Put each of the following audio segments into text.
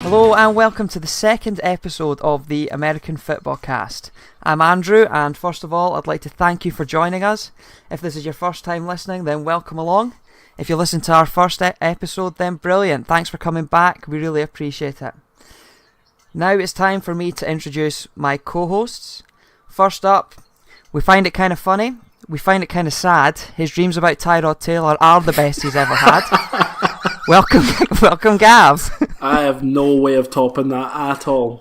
Hello and welcome to the second episode of the American Fitbaw cast. I'm Andrew, and first of all I'd like to thank you for joining us. If this is your first time listening, then welcome along. If you listened to our first episode, then brilliant. Thanks for coming back, we really appreciate it. Now it's time for me to introduce my co-hosts. First up, we find it kind of funny, we find it kind of sad. His dreams about Tyrod Taylor are the best he's ever had. Welcome, Gav. I have no way of topping that at all.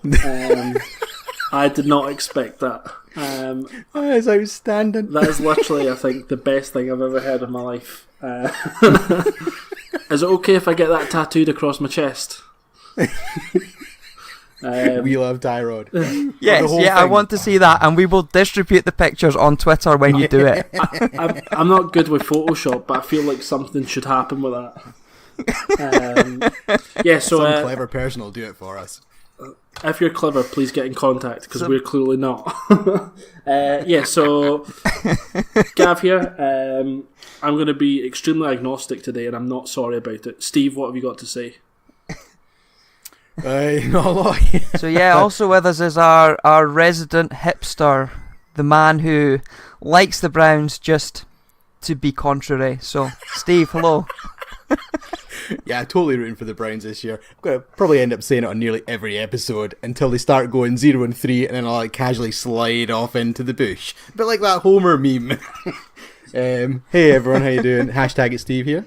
I did not expect that. That is outstanding. That is literally, I think, the best thing I've ever heard in my life. Is it okay if I get that tattooed across my chest? We love Tyrod. Yes, I want to see that, and we will distribute the pictures on Twitter when you do it. I'm not good with Photoshop, but I feel like something should happen with that. So some clever person will do it for us. If you're clever, please get in contact, because we're clearly not. So Gav here. I'm going to be extremely agnostic today, and I'm not sorry about it. Steve, what have you got to say? Not a lot. So also with us is our resident hipster, the man who likes the Browns just to be contrary. So Steve, hello. Yeah, totally rooting for the Browns this year. I'm going to probably end up saying it on nearly every episode until they start going 0-3, and then I'll casually slide off into the bush. A bit like that Homer meme. Hey everyone, how you doing? Hashtag it's Steve here.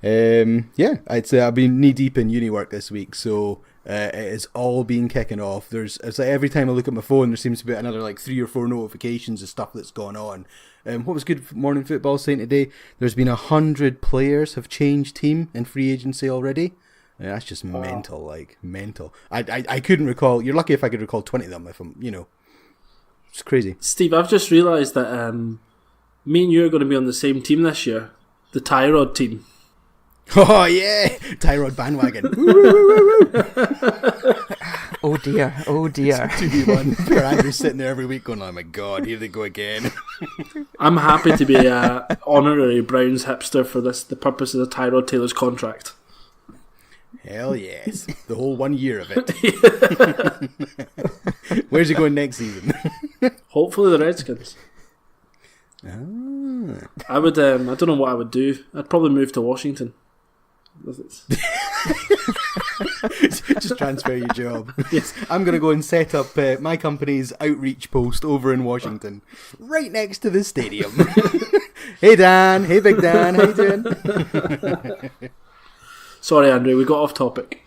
I'd say I've been knee deep in uni work this week, so it has all been kicking off. It's like every time I look at my phone, there seems to be another 3 or 4 notifications of stuff that's going on. What was good morning football saying today? There's been 100 players have changed team in free agency already. That's just mental, mental. I couldn't recall. You're lucky if I could recall 20 of them. If I'm, it's crazy. Steve, I've just realised that me and you are going to be on the same team this year, the Tyrod team. Oh yeah, Tyrod bandwagon. Oh dear. 2v1. Poor Andrew's sitting there every week going, oh my god, here they go again. I'm happy to be an honorary Browns hipster for the purpose of the Tyrod Taylor's contract. Hell yes. The whole 1 year of it. Where's he going next season? Hopefully the Redskins. I would, I don't know what I would do. I'd probably move to Washington. Just transfer your job. Yes, I'm going to go and set up my company's outreach post over in Washington, right next to the stadium. Hey Dan, hey Big Dan, how you doing? Sorry Andrew, we got off topic.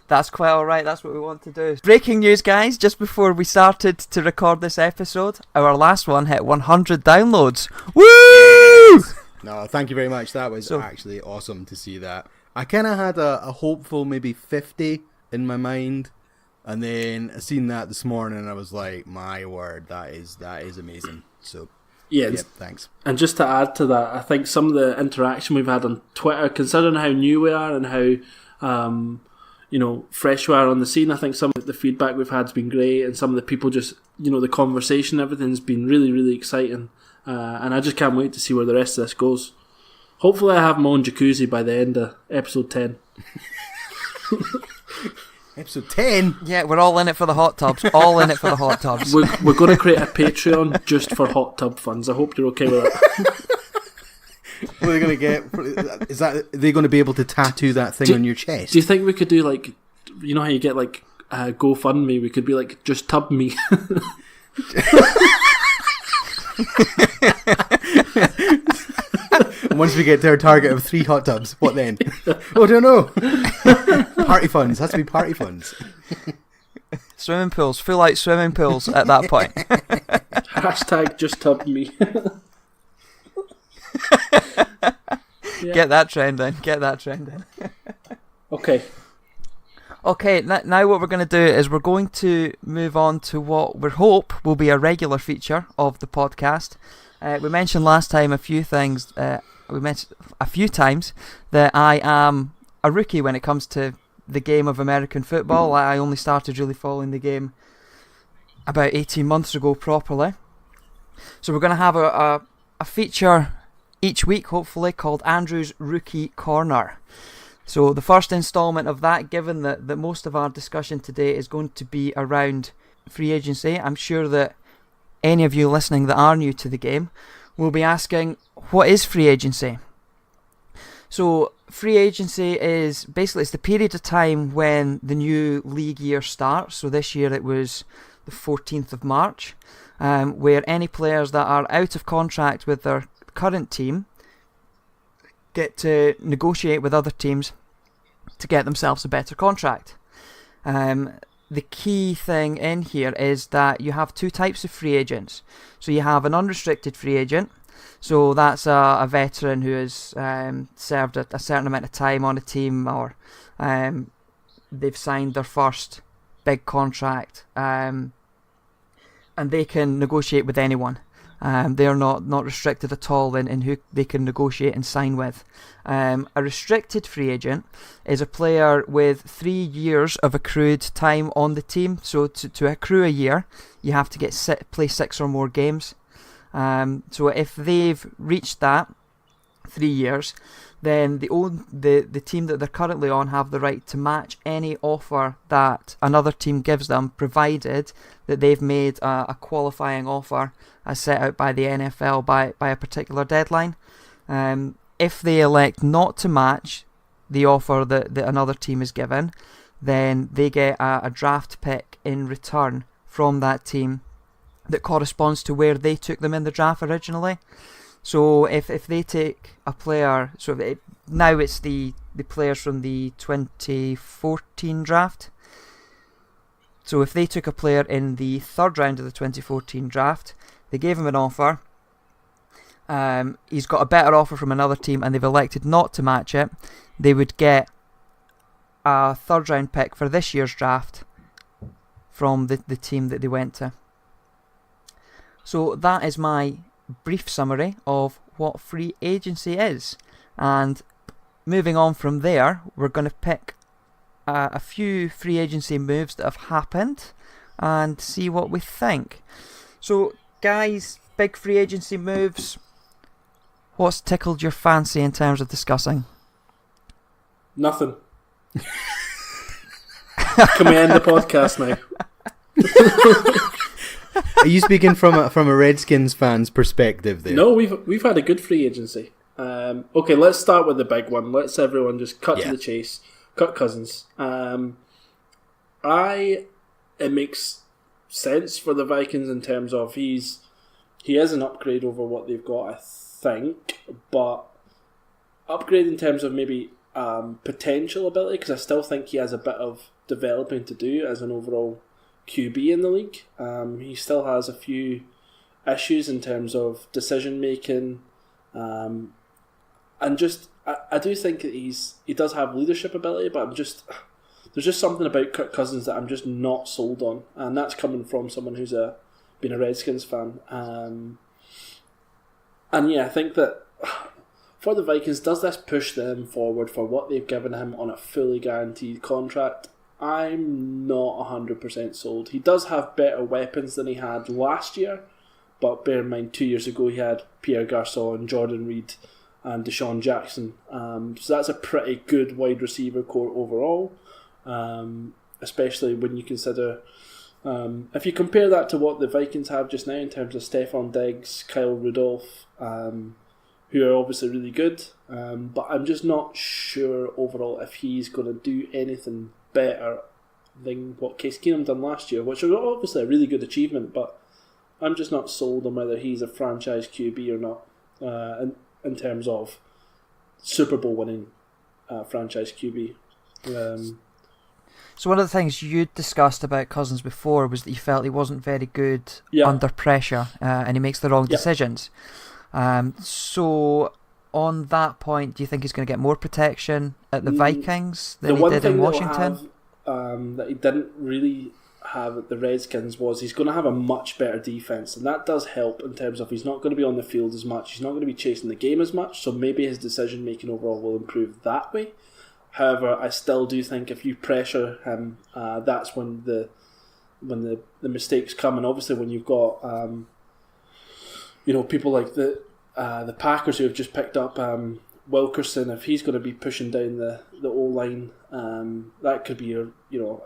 That's quite alright, that's what we want to do. Breaking news, guys, just before we started to record this episode, our last one hit 100 downloads. Woo! No, thank you very much. That was actually awesome to see that. I kind of had a hopeful maybe 50 in my mind, and then I seen that this morning and I was like, my word, that is amazing. So yeah, thanks. And just to add to that, I think some of the interaction we've had on Twitter, considering how new we are and how fresh we are on the scene, I think some of the feedback we've had has been great, and some of the people just, the conversation, everything's been really, really exciting. And I just can't wait to see where the rest of this goes. Hopefully I have my own jacuzzi by the end of episode 10. Episode 10? Yeah, we're all in it for the hot tubs. All in it for the hot tubs. We're going to create a Patreon just for hot tub funds. I hope you're okay with that. What are they going to get? Are they going to be able to tattoo that thing on your chest? Do you think we could do how you get GoFundMe? We could be just tub me. Once we get to our target of 3 hot tubs, what then? Oh, I don't know. Party funds. Has to be party funds. Swimming pools. Full out swimming pools at that point. Hashtag just tub me. Get that trending. Okay, now what we're going to do is we're going to move on to what we hope will be a regular feature of the podcast. We mentioned last time a few things. We mentioned a few times that I am a rookie when it comes to the game of American football. I only started really following the game about 18 months ago properly. So we're going to have a feature each week, hopefully, called Andrew's Rookie Corner. So the first instalment of that, given that most of our discussion today is going to be around free agency, I'm sure that any of you listening that are new to the game will be asking, what is free agency? So free agency is basically it's the period of time when the new league year starts. So this year it was the 14th of March, where any players that are out of contract with their current team get to negotiate with other teams to get themselves a better contract. The key thing in here is that you have two types of free agents. So you have an unrestricted free agent. So that's a veteran who has served a certain amount of time on a team, or they've signed their first big contract, and they can negotiate with anyone. They're not restricted at all in who they can negotiate and sign with. A restricted free agent is a player with 3 years of accrued time on the team. So to accrue a year, you have to play 6 or more games. So if they've reached that 3 years, then the team that they're currently on have the right to match any offer that another team gives them, provided that they've made a qualifying offer as set out by the NFL by a particular deadline. If they elect not to match the offer that another team is given, then they get a draft pick in return from that team that corresponds to where they took them in the draft originally. So if they take a player, now it's the players from the 2014 draft. So if they took a player in the third round of the 2014 draft, they gave him an offer, he's got a better offer from another team and they've elected not to match it, they would get a third round pick for this year's draft from the team that they went to. So that is my brief summary of what free agency is. And moving on from there, we're going to pick a few free agency moves that have happened and see what we think. So, guys, big free agency moves. What's tickled your fancy in terms of discussing? Nothing. Can we end the podcast now? Are you speaking from a Redskins fan's perspective there? No, we've had a good free agency. Okay, let's start with the big one. Let's everyone just cut to the chase. Kirk Cousins. It makes sense for the Vikings in terms of he is an upgrade over what they've got, I think, but upgrade in terms of maybe potential ability, because I still think he has a bit of developing to do as an overall QB in the league. He still has a few issues in terms of decision making, and just I do think that he does have leadership ability, but there's just something about Kirk Cousins that I'm just not sold on, and that's coming from someone who's been a Redskins fan. And yeah, I think that for the Vikings, does this push them forward for what they've given him on a fully guaranteed contract? I'm not 100% sold. He does have better weapons than he had last year, but bear in mind 2 years ago he had Pierre Garçon, Jordan Reed and Deshaun Jackson. So that's a pretty good wide receiver core overall, especially when you consider, if you compare that to what the Vikings have just now in terms of Stephon Diggs, Kyle Rudolph, who are obviously really good, but I'm just not sure overall if he's going to do anything better than what Case Keenum done last year, which was obviously a really good achievement, but I'm just not sold on whether he's a franchise QB or not, in terms of Super Bowl winning franchise QB. So one of the things you discussed about Cousins before was that you felt he wasn't very good under pressure, and he makes the wrong decisions. So on that point, do you think he's going to get more protection at the Vikings than he did in Washington? That he didn't really have at the Redskins was he's going to have a much better defense, and that does help in terms of he's not going to be on the field as much, he's not going to be chasing the game as much, so maybe his decision making overall will improve that way. However, I still do think if you pressure him, that's when the mistakes come, and obviously when you've got people like the Packers who have just picked up Wilkerson, if he's going to be pushing down the O-line, that could be a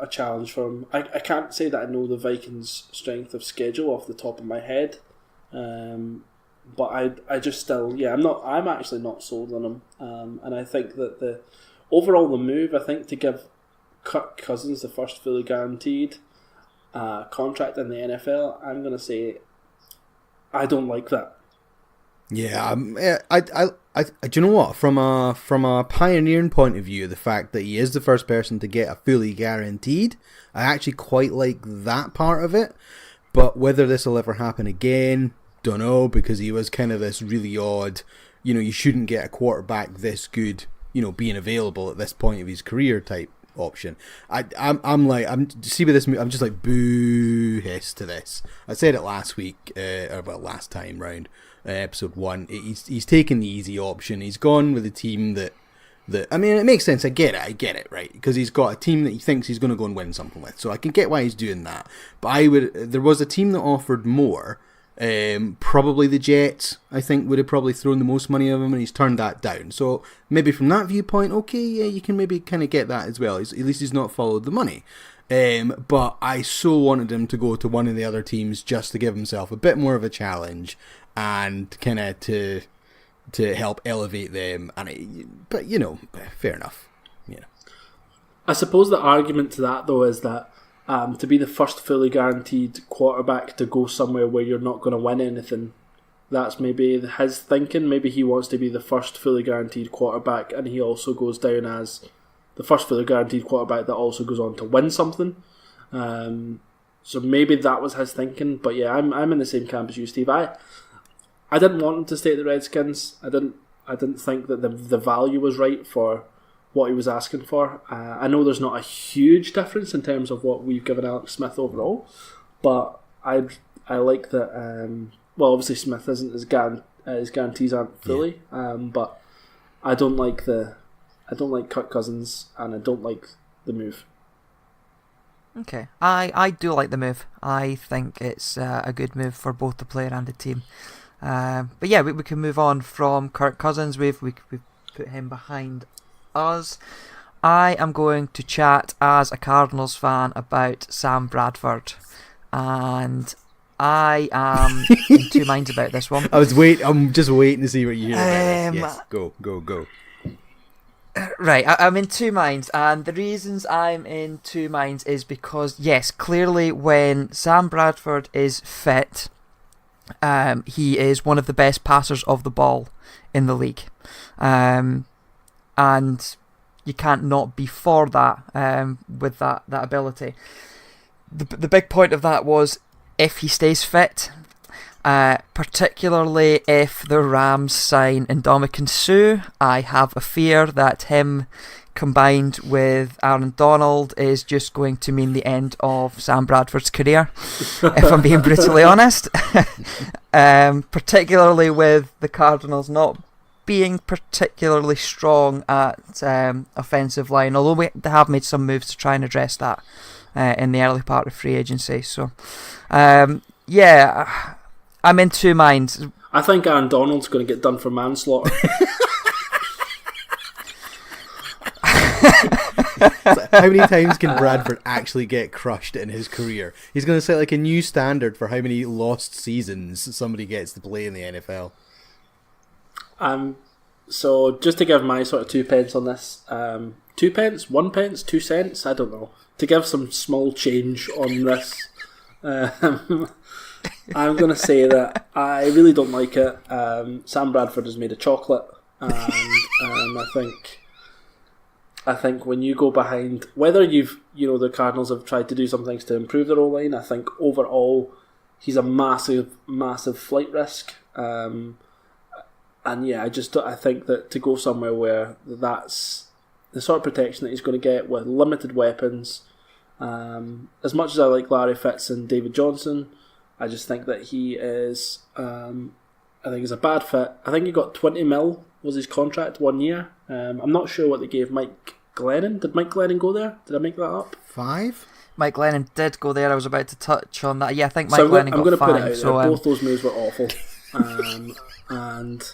challenge for him. I can't say that I know the Vikings' strength of schedule off the top of my head, but I just still I'm actually not sold on him, and I think that the move, I think, to give Kirk Cousins the first fully guaranteed contract in the NFL, I'm going to say I don't like that. Yeah, do you know what? From a pioneering point of view, the fact that he is the first person to get a fully guaranteed, I actually quite like that part of it. But whether this will ever happen again, don't know, because he was kind of this really odd, you shouldn't get a quarterback this good, being available at this point of his career type option. See with this move, I'm just like boo hiss to this. I said it last week, last time round. Episode 1, he's taken the easy option. He's gone with a team that I mean, it makes sense. I get it, right? Because he's got a team that he thinks he's going to go and win something with. So I can get why he's doing that. But there was a team that offered more. Probably the Jets, I think, would have probably thrown the most money of him, and he's turned that down. So maybe from that viewpoint, okay, yeah, you can maybe kind of get that as well. At least he's not followed the money. But I so wanted him to go to one of the other teams just to give himself a bit more of a challenge and kind of to help elevate them. But fair enough. I suppose the argument to that though is that to be the first fully guaranteed quarterback to go somewhere where you're not going to win anything, that's maybe his thinking. Maybe he wants to be the first fully guaranteed quarterback, and he also goes down as the first fully guaranteed quarterback that also goes on to win something. So maybe that was his thinking. But yeah, I'm in the same camp as you, Steve. I didn't want him to stay at the Redskins. I didn't think that the value was right for what he was asking for. I know there's not a huge difference in terms of what we've given Alex Smith overall, but I like that. Well, obviously Smith isn't his guarantees aren't fully, but I don't like Kirk Cousins, and I don't like the move. Okay, I do like the move. I think it's a good move for both the player and the team. But yeah, we can move on from Kirk Cousins. We've put him behind us. I am going to chat as a Cardinals fan about Sam Bradford, and I am in two minds about this one. I'm just waiting to see what you hear about this. Yes, go. Right, I'm in two minds, and the reasons I'm in two minds is because, yes, clearly when Sam Bradford is fit, he is one of the best passers of the ball in the league, and you can't not be for that with that ability. The big point of that was if he stays fit, particularly if the Rams sign Ndamukong Suh, I have a fear that him combined with Aaron Donald is just going to mean the end of Sam Bradford's career, if I'm being brutally honest. Particularly with the Cardinals not being particularly strong at offensive line, although they have made some moves to try and address that in the early part of free agency. So, yeah, I'm in two minds. I think Aaron Donald's going to get done for manslaughter. How many times can Bradford actually get crushed in his career? He's going to set like a new standard for how many lost seasons somebody gets to play in the NFL. So just to give my sort of 2 pence on this, 2 pence, 1 pence, 2 cents, I don't know, to give some small change on this, I'm going to say that I really don't like it. Sam Bradford is made of chocolate, and I think when you go behind, whether the Cardinals have tried to do some things to improve their O-line, I think overall he's a massive, massive flight risk. And yeah, I think that to go somewhere where that's the sort of protection that he's going to get with limited weapons, as much as I like Larry Fitz and David Johnson, I just think that he is, I think he's a bad fit. I think he got 20 mil was his contract 1 year. I'm not sure what they gave Mike Glennon. Did Mike Glennon go there? Did I make that up? 5? Mike Glennon did go there. I was about to touch on that. Yeah, I think Mike Glennon got 5. Put it out there. Both those moves were awful. And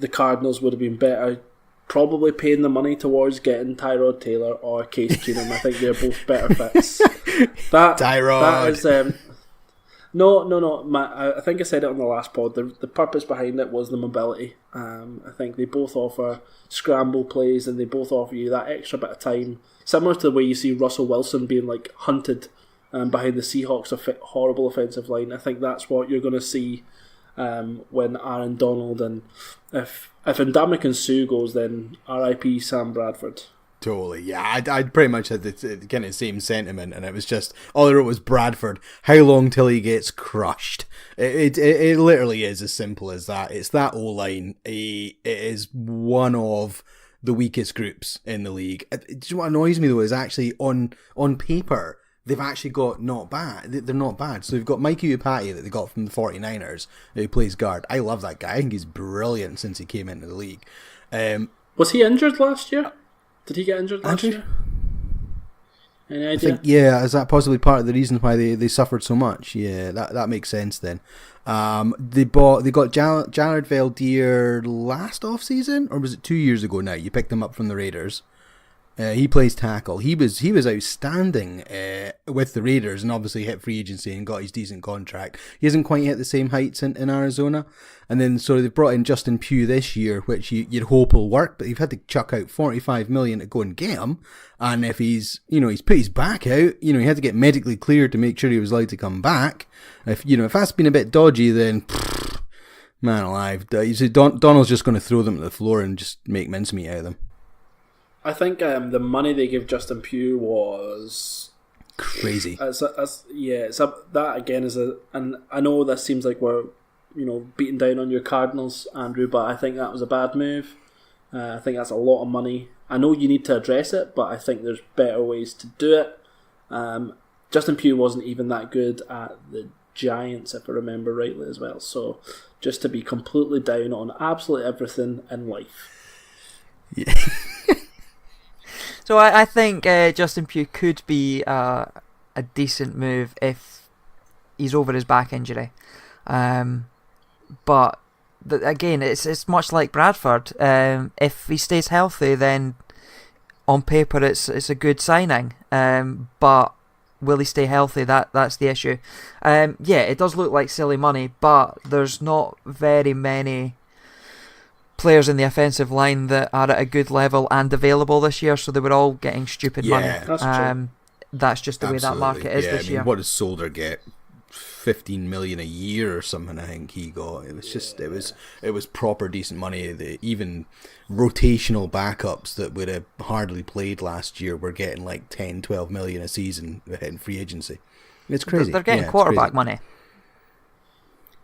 the Cardinals would have been better probably paying the money towards getting Tyrod Taylor or Case Keenum. I think they're both better fits. Tyrod. That is... No. I think I said it on the last pod. The purpose behind it was the mobility. I think they both offer scramble plays, and they both offer you that extra bit of time. Similar to the way you see Russell Wilson being like hunted behind the Seahawks' horrible offensive line. I think that's what you're going to see when Aaron Donald and if Ndamukong Suh goes, then R.I.P. Sam Bradford. Totally, yeah. I pretty much had the kind of same sentiment, and it was just all I wrote was Bradford. How long till he gets crushed? It literally is as simple as that. It's that O-line. It is one of the weakest groups in the league. What annoys me though is actually on paper they've actually got not bad. They're not bad. So they've got Mikey Upati that they got from the 49ers who plays guard. I love that guy. I think he's brilliant since he came into the league. Was he injured last year? Did he get injured last year? Any idea? Is that possibly part of the reason why they suffered so much? Yeah, that makes sense then. They got Jared Valdir last off season, or was it 2 years ago now? You picked him up from the Raiders. He plays tackle. He was outstanding with the Raiders, and obviously hit free agency and got his decent contract. He hasn't quite hit the same heights in Arizona. And then so they've brought in Justin Pugh this year, which you'd hope will work, but they've had to chuck out $45 million to go and get him. And if he's put his back out, he had to get medically cleared to make sure he was allowed to come back. If that's been a bit dodgy, then man alive, Donald's just going to throw them to the floor and just make mincemeat out of them. I think the money they gave Justin Pugh was crazy. That again is and I know this seems like we're beating down on your Cardinals, Andrew, but I think that was a bad move. I think that's a lot of money. I know you need to address it, but I think there's better ways to do it. Justin Pugh wasn't even that good at the Giants, if I remember rightly, as well. So just to be completely down on absolutely everything in life. Yeah. So I think Justin Pugh could be a decent move if he's over his back injury. But again, it's much like Bradford. If he stays healthy, then on paper it's a good signing. But will he stay healthy? That's the issue. It does look like silly money, but there's not very many players in the offensive line that are at a good level and available this year, so they were all getting stupid money. That's true. That's just the way that market is this year. What does Solder get? $15 million a year or something. I think he got. It was just it was proper decent money. Even rotational backups that would have hardly played last year were getting like 10, 12 million a season in free agency. It's crazy. They're getting quarterback money.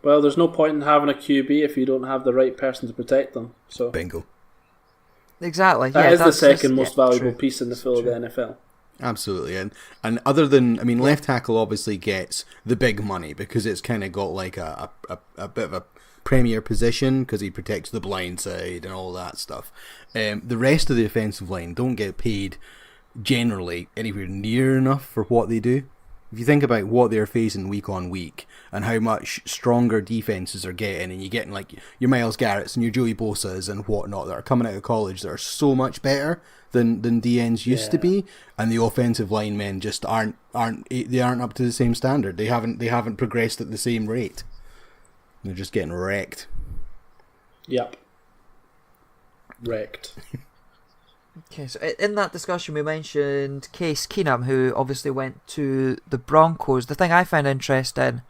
Well, there's no point in having a QB if you don't have the right person to protect them. So bingo. Exactly. That is the second most valuable piece in the field of the NFL. Absolutely, and other than, left tackle obviously gets the big money because it's kind of got like a bit of a premier position because he protects the blind side and all that stuff. The rest of the offensive line don't get paid generally anywhere near enough for what they do. If you think about what they're facing week on week and how much stronger defenses are getting, and you're getting like your Myles Garrett's and your Joey Bosa's and whatnot that are coming out of college that are so much better than DNs used to be, and the offensive linemen just aren't up to the same standard. They haven't progressed at the same rate. They're just getting wrecked. Yep. Wrecked. Okay, so in that discussion we mentioned Case Keenum, who obviously went to the Broncos. The thing I found interesting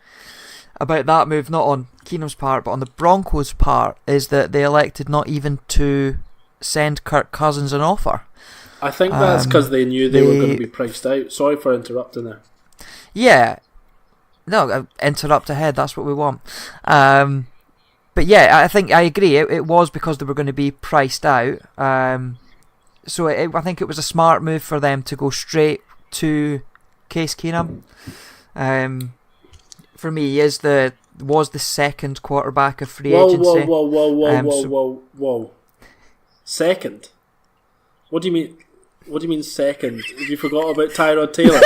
about that move, not on Keenum's part, but on the Broncos' part, is that they elected not even to send Kirk Cousins an offer. I think that's because they knew they were going to be priced out. Sorry for interrupting there. Yeah. No, interrupt ahead, that's what we want. But yeah, I think I agree. It was because they were going to be priced out. So I think it was a smart move for them to go straight to Case Keenum. For me, he was the second quarterback of free agency. Whoa. Second? What do you mean? What do you mean second? Have you forgot about Tyrod Taylor?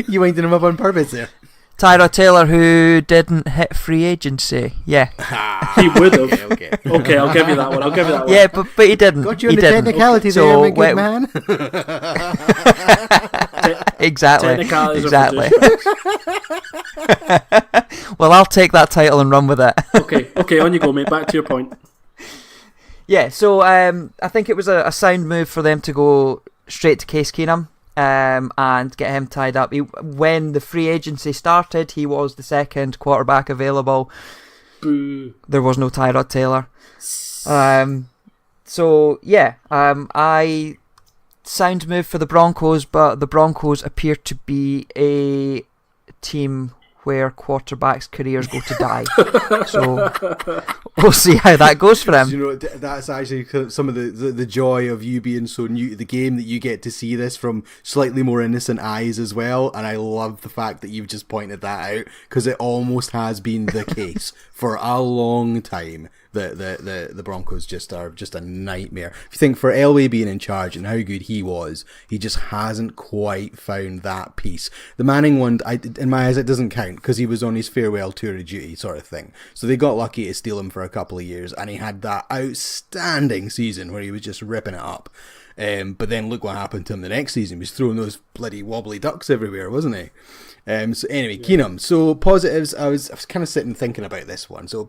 You winding him up on purpose there. Tyrod Taylor, who didn't hit free agency. Yeah. He would have. Okay, I'll give you that one. Yeah, but he didn't. Got you in he the didn't. technicalities So, there, my good man. Exactly. Exactly. Well, I'll take that title and run with it. Okay, on you go, mate. Back to your point. Yeah, so I think it was a sound move for them to go straight to Case Keenum and get him tied up. When the free agency started, he was the second quarterback available. Boo. There was no Tyrod Taylor. So, yeah, I sound move for the Broncos, but the Broncos appear to be a team where quarterbacks' careers go to die. So we'll see how that goes for him. You know, that's actually some of the joy of you being so new to the game, that you get to see this from slightly more innocent eyes as well. And I love the fact that you've just pointed that out, because it almost has been the case for a long time. The Broncos just are just a nightmare. If you think, for Elway being in charge and how good he was, he just hasn't quite found that piece. The Manning one, in my eyes, it doesn't count because he was on his farewell tour of duty sort of thing. So they got lucky to steal him for a couple of years, and he had that outstanding season where he was just ripping it up. But then look what happened to him the next season. He was throwing those bloody wobbly ducks everywhere, wasn't he? So anyway, yeah. Keenum. So positives, I was kind of sitting thinking about this one. So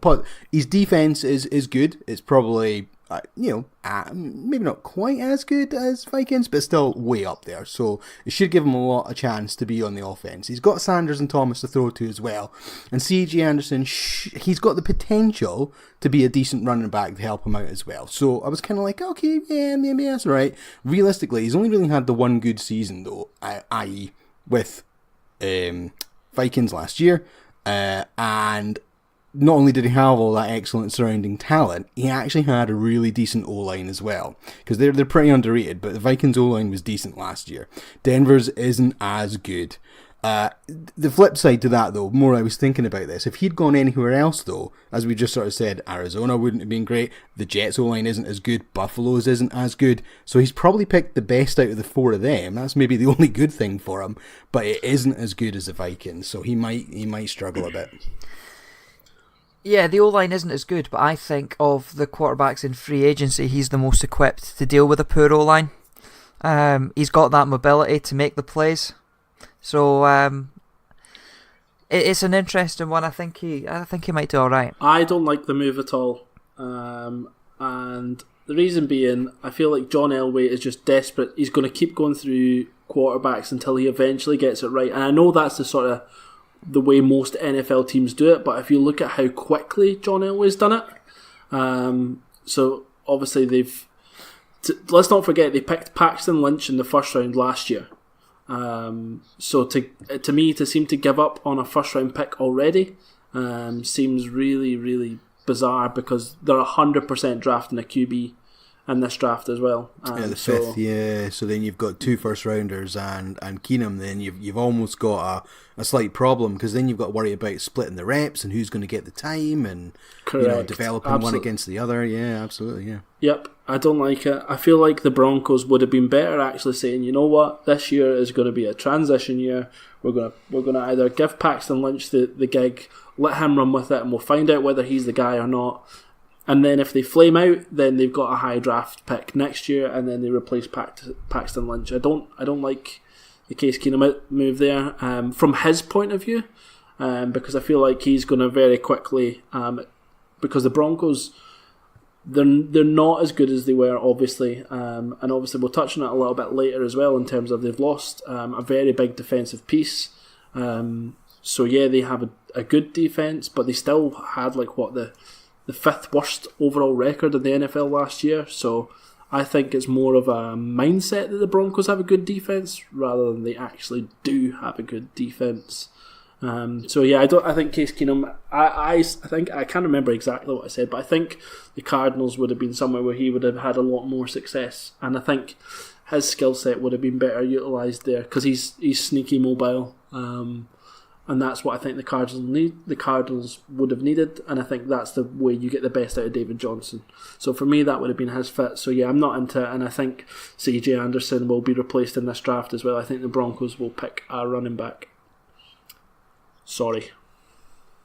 his defense is good. It's probably maybe not quite as good as Vikings, but still way up there. So it should give him a chance to be on the offense. He's got Sanders and Thomas to throw to as well, and C.J. Anderson. He's got the potential to be a decent running back to help him out as well. So I was kind of like, okay, yeah, maybe that's right. Realistically, he's only really had the one good season though, i.e. with Vikings last year, and not only did he have all that excellent surrounding talent, he actually had a really decent O-line as well, because they're pretty underrated, but the Vikings O-line was decent last year. Denver's isn't as good. The flip side to that, though, more I was thinking about this, if he'd gone anywhere else, though, as we just sort of said, Arizona wouldn't have been great, the Jets O-line isn't as good, Buffalo's isn't as good, so he's probably picked the best out of the four of them. That's maybe the only good thing for him, but it isn't as good as the Vikings, so he might struggle a bit. Yeah, the O-line isn't as good, but I think of the quarterbacks in free agency, he's the most equipped to deal with a poor O-line. He's got that mobility to make the plays. So it's an interesting one. I think he might do all right. I don't like the move at all, and the reason being, I feel like John Elway is just desperate. He's going to keep going through quarterbacks until he eventually gets it right. And I know that's the way most NFL teams do it, but if you look at how quickly John Elway's done it, so obviously let's not forget they picked Paxton Lynch in the first round last year. So to me, to seem to give up on a first round pick already seems really, really bizarre, because they're 100% drafting a QB in this draft as well. The fifth, yeah. So then you've got 2 first rounders and Keenum. Then you've almost got a slight problem, because then you've got to worry about splitting the reps and who's going to get the time, and developing one against the other. Yeah, absolutely, yeah. Yep, I don't like it. I feel like the Broncos would have been better actually saying, you know what, this year is going to be a transition year. We're gonna either give Paxton Lynch the gig, let him run with it, and we'll find out whether he's the guy or not. And then if they flame out, then they've got a high draft pick next year, and then they replace Paxton Lynch. I don't like the Case Keenum move there from his point of view, because I feel like he's going to very quickly, because the Broncos, they're not as good as they were, obviously, and obviously we'll touch on it a little bit later as well, in terms of they've lost a very big defensive piece. So yeah, they have a good defense, but they still had the 5th worst overall record in the NFL last year. So I think it's more of a mindset that the Broncos have a good defense rather than they actually do have a good defense. So yeah, I think Case Keenum, I think, I can't remember exactly what I said, but I think the Cardinals would have been somewhere where he would have had a lot more success, and I think his skill set would have been better utilised there, because he's sneaky mobile, and that's what I think the Cardinals would have needed, and I think that's the way you get the best out of David Johnson. So for me, that would have been his fit. So yeah, I'm not into it, and I think C.J. Anderson will be replaced in this draft as well. I think the Broncos will pick a running back. Sorry.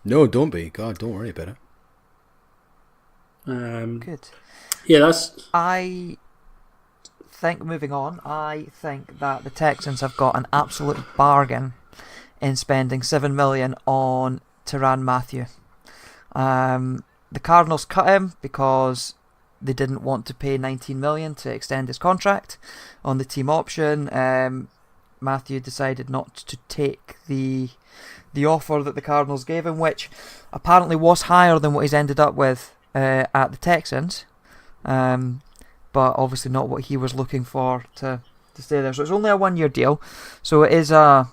No, don't be. God, don't worry about it. Good. Yeah, that's... I think, moving on, I think that the Texans have got an absolute bargain in spending $7 million on Tyrann Mathieu. The Cardinals cut him because they didn't want to pay $19 million to extend his contract on the team option. Mathieu decided not to take the offer that the Cardinals gave him, which apparently was higher than what he's ended up with at the Texans, but obviously not what he was looking for to stay there. So it's only a 1-year deal, so it is a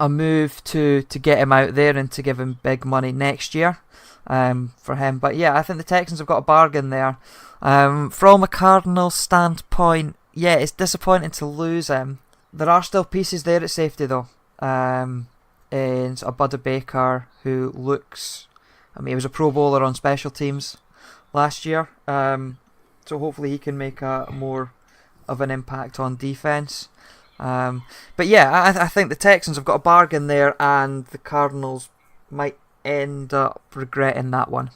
move to get him out there and to give him big money next year for him. But yeah, I think the Texans have got a bargain there. From a Cardinals standpoint, yeah, it's disappointing to lose him. There are still pieces there at safety though. And a Budda Baker who looks... I mean, he was a Pro Bowler on special teams last year, so hopefully he can make a more of an impact on defense. But yeah, I think the Texans have got a bargain there, and the Cardinals might end up regretting that one.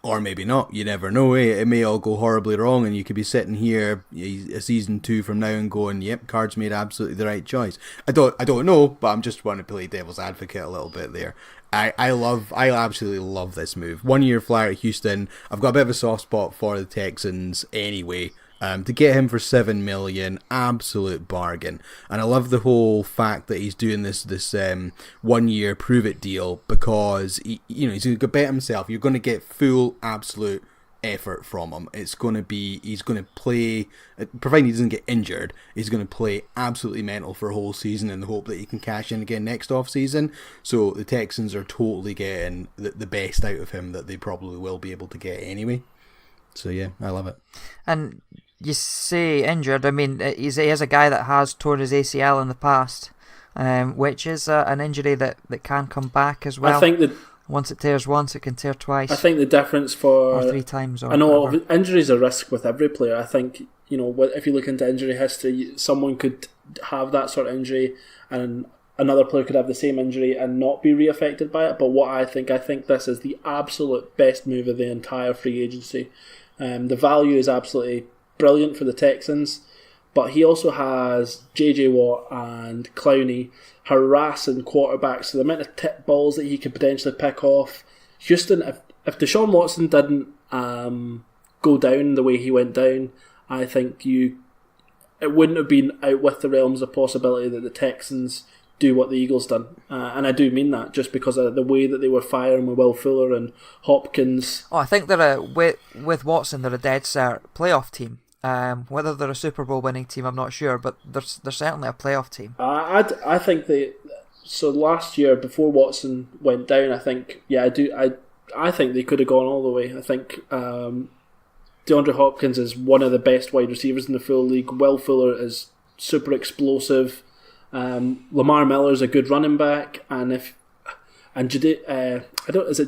Or maybe not. You never know. It may all go horribly wrong, and you could be sitting here a season 2 from now and going, "Yep, Cards made absolutely the right choice." I don't know, but I'm just wanting to play devil's advocate a little bit there. I absolutely love this move. 1 year flyer at Houston. I've got a bit of a soft spot for the Texans anyway. To get him for $7 million, absolute bargain. And I love the whole fact that he's doing this 1 year prove it deal, because he's going to bet himself. You're going to get full absolute effort from him. He's going to play, providing he doesn't get injured, he's going to play absolutely mental for a whole season in the hope that he can cash in again next off season. So the Texans are totally getting the best out of him that they probably will be able to get anyway. So yeah, I love it. And you say injured, I mean, he is a guy that has torn his ACL in the past, which is an injury that can come back as well. I think that once it tears once, it can tear twice. I think the difference for... Or 3 times. Or I know whatever. Injury's a risk with every player. I think, if you look into injury history, someone could have that sort of injury and another player could have the same injury and not be re-affected by it. But what I think this is the absolute best move of the entire free agency. The value is absolutely brilliant for the Texans, but he also has JJ Watt and Clowney harassing quarterbacks, so the amount of tip balls that he could potentially pick off. Houston, if Deshaun Watson didn't go down the way he went down, I think it wouldn't have been out with the realms of possibility that the Texans do what the Eagles done, and I do mean that, just because of the way that they were firing with Will Fuller and Hopkins. I think they're with Watson, they're a dead cert playoff team. Whether they're a Super Bowl winning team, I'm not sure, but they're certainly a playoff team. I think so last year before Watson went down, I think I think they could have gone all the way. I think DeAndre Hopkins is one of the best wide receivers in the full league. Will Fuller is super explosive. Lamar Miller's a good running back, is it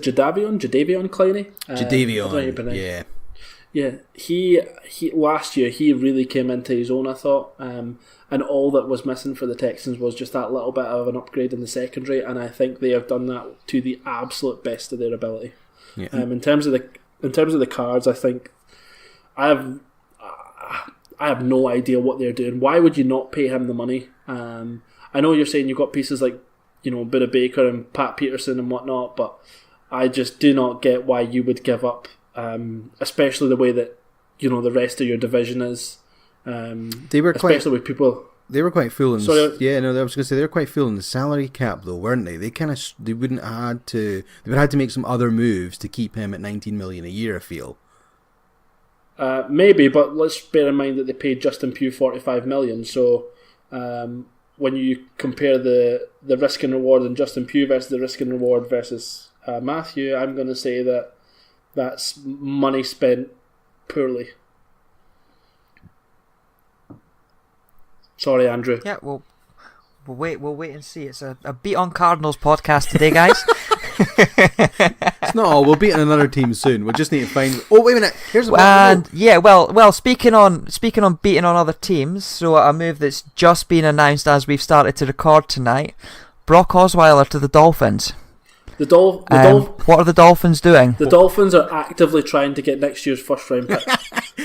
Jadeveon Clowney? Jadeveon, yeah. Yeah, he last year he really came into his own, I thought, and all that was missing for the Texans was just that little bit of an upgrade in the secondary, and I think they have done that to the absolute best of their ability. Yeah. In terms of the Cards, I think I have no idea what they're doing. Why would you not pay him the money? I know you're saying you've got pieces like Budda Baker and Pat Peterson and whatnot, but I just do not get why you would give up. Especially the way that the rest of your division is. They were especially with people. They were quite full. I was going to say they were quite full in the salary cap, though, weren't they? They wouldn't have had to. They would have had to make some other moves to keep him at $19 million a year, I feel. Maybe, but let's bear in mind that they paid Justin Pugh $45 million. So when you compare the risk and reward in Justin Pugh versus the risk and reward versus Mathieu, I'm going to say that that's money spent poorly. Sorry, Andrew. Yeah, we'll wait and see. It's a Beat on Cardinals podcast today, guys. It's not all. We'll beat another team soon. We just need to find. Oh, wait a minute. Here's one. And yeah, well. Speaking on beating on other teams, so a move that's just been announced as we've started to record tonight. Brock Osweiler to the Dolphins. What are the Dolphins doing? The Dolphins are actively trying to get next year's first round pick.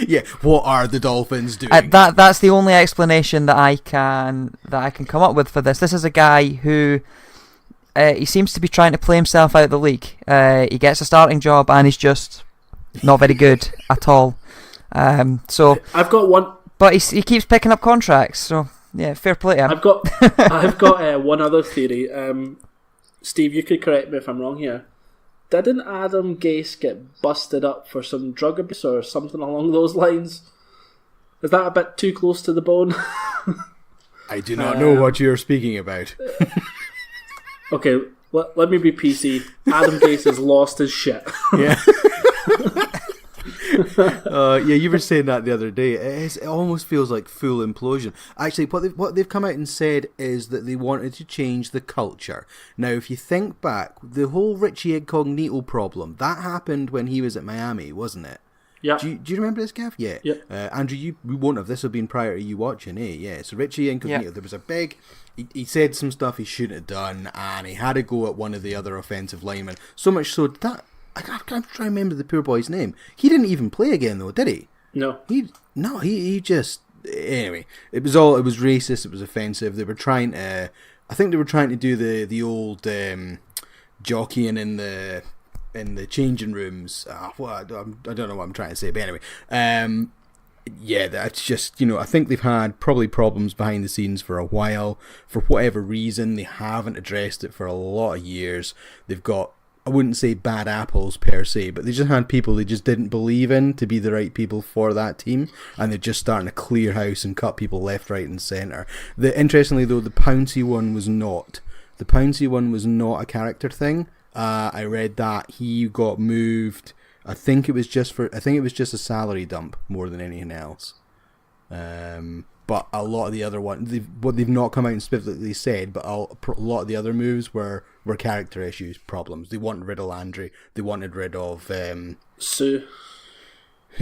Yeah, what are the Dolphins doing? That's the only explanation that I can come up with for this. This is a guy who he seems to be trying to play himself out of the league. He gets a starting job and he's just not very good at all. So I've got one, but he keeps picking up contracts. So yeah, fair play to him. I've got one other theory. Steve, you could correct me if I'm wrong here. Didn't Adam Gase get busted up for some drug abuse or something along those lines? Is that a bit too close to the bone? I do not know what you're speaking about. Okay, let me be PC. Adam Gase has lost his shit. Yeah. Yeah, you were saying that the other day. It almost feels like full implosion. Actually, what they've come out and said is that they wanted to change the culture. Now, if you think back, the whole Richie Incognito problem, that happened when he was at Miami, wasn't it? Yeah. Do you remember this, Gav? Yeah. Yep. Andrew, we won't have. This have been prior to you watching, eh? Yeah. So Richie Incognito, there was a big... He said some stuff he shouldn't have done, and he had to go at one of the other offensive linemen. So much so that... I can't try to remember the poor boy's name. He didn't even play again, though, did he? No. He just... Anyway, it was racist, it was offensive. They were trying to... I think they were trying to do the old jockeying in the changing rooms. I don't know what I'm trying to say, but anyway. Yeah, that's just, I think they've had probably problems behind the scenes for a while. For whatever reason, they haven't addressed it for a lot of years. They've got, I wouldn't say bad apples per se, but they just had people they just didn't believe in to be the right people for that team, and they're just starting to clear house and cut people left, right and centre. Interestingly though, the Pouncey one was not. The Pouncey one was not a character thing. I read that he got moved... I think it was just a salary dump more than anything else. But a lot of the other ones, they've not come out and specifically said, but a lot of the other moves were character issues, problems. They wanted rid of Landry. They wanted rid of Sue.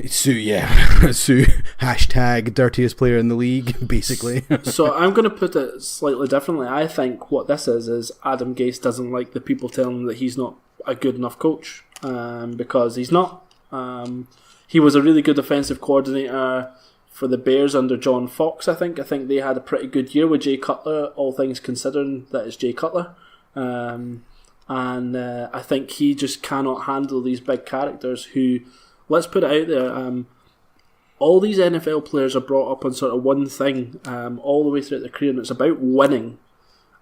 Sue, yeah. Sue, hashtag dirtiest player in the league, basically. So I'm going to put it slightly differently. I think what this is Adam Gase doesn't like the people telling him that he's not a good enough coach. Because he's not. He was a really good offensive coordinator for the Bears under John Fox, I think. I think they had a pretty good year with Jay Cutler, all things considering that it's Jay Cutler. And I think he just cannot handle these big characters who, let's put it out there, all these NFL players are brought up on sort of one thing all the way throughout their career, and it's about winning.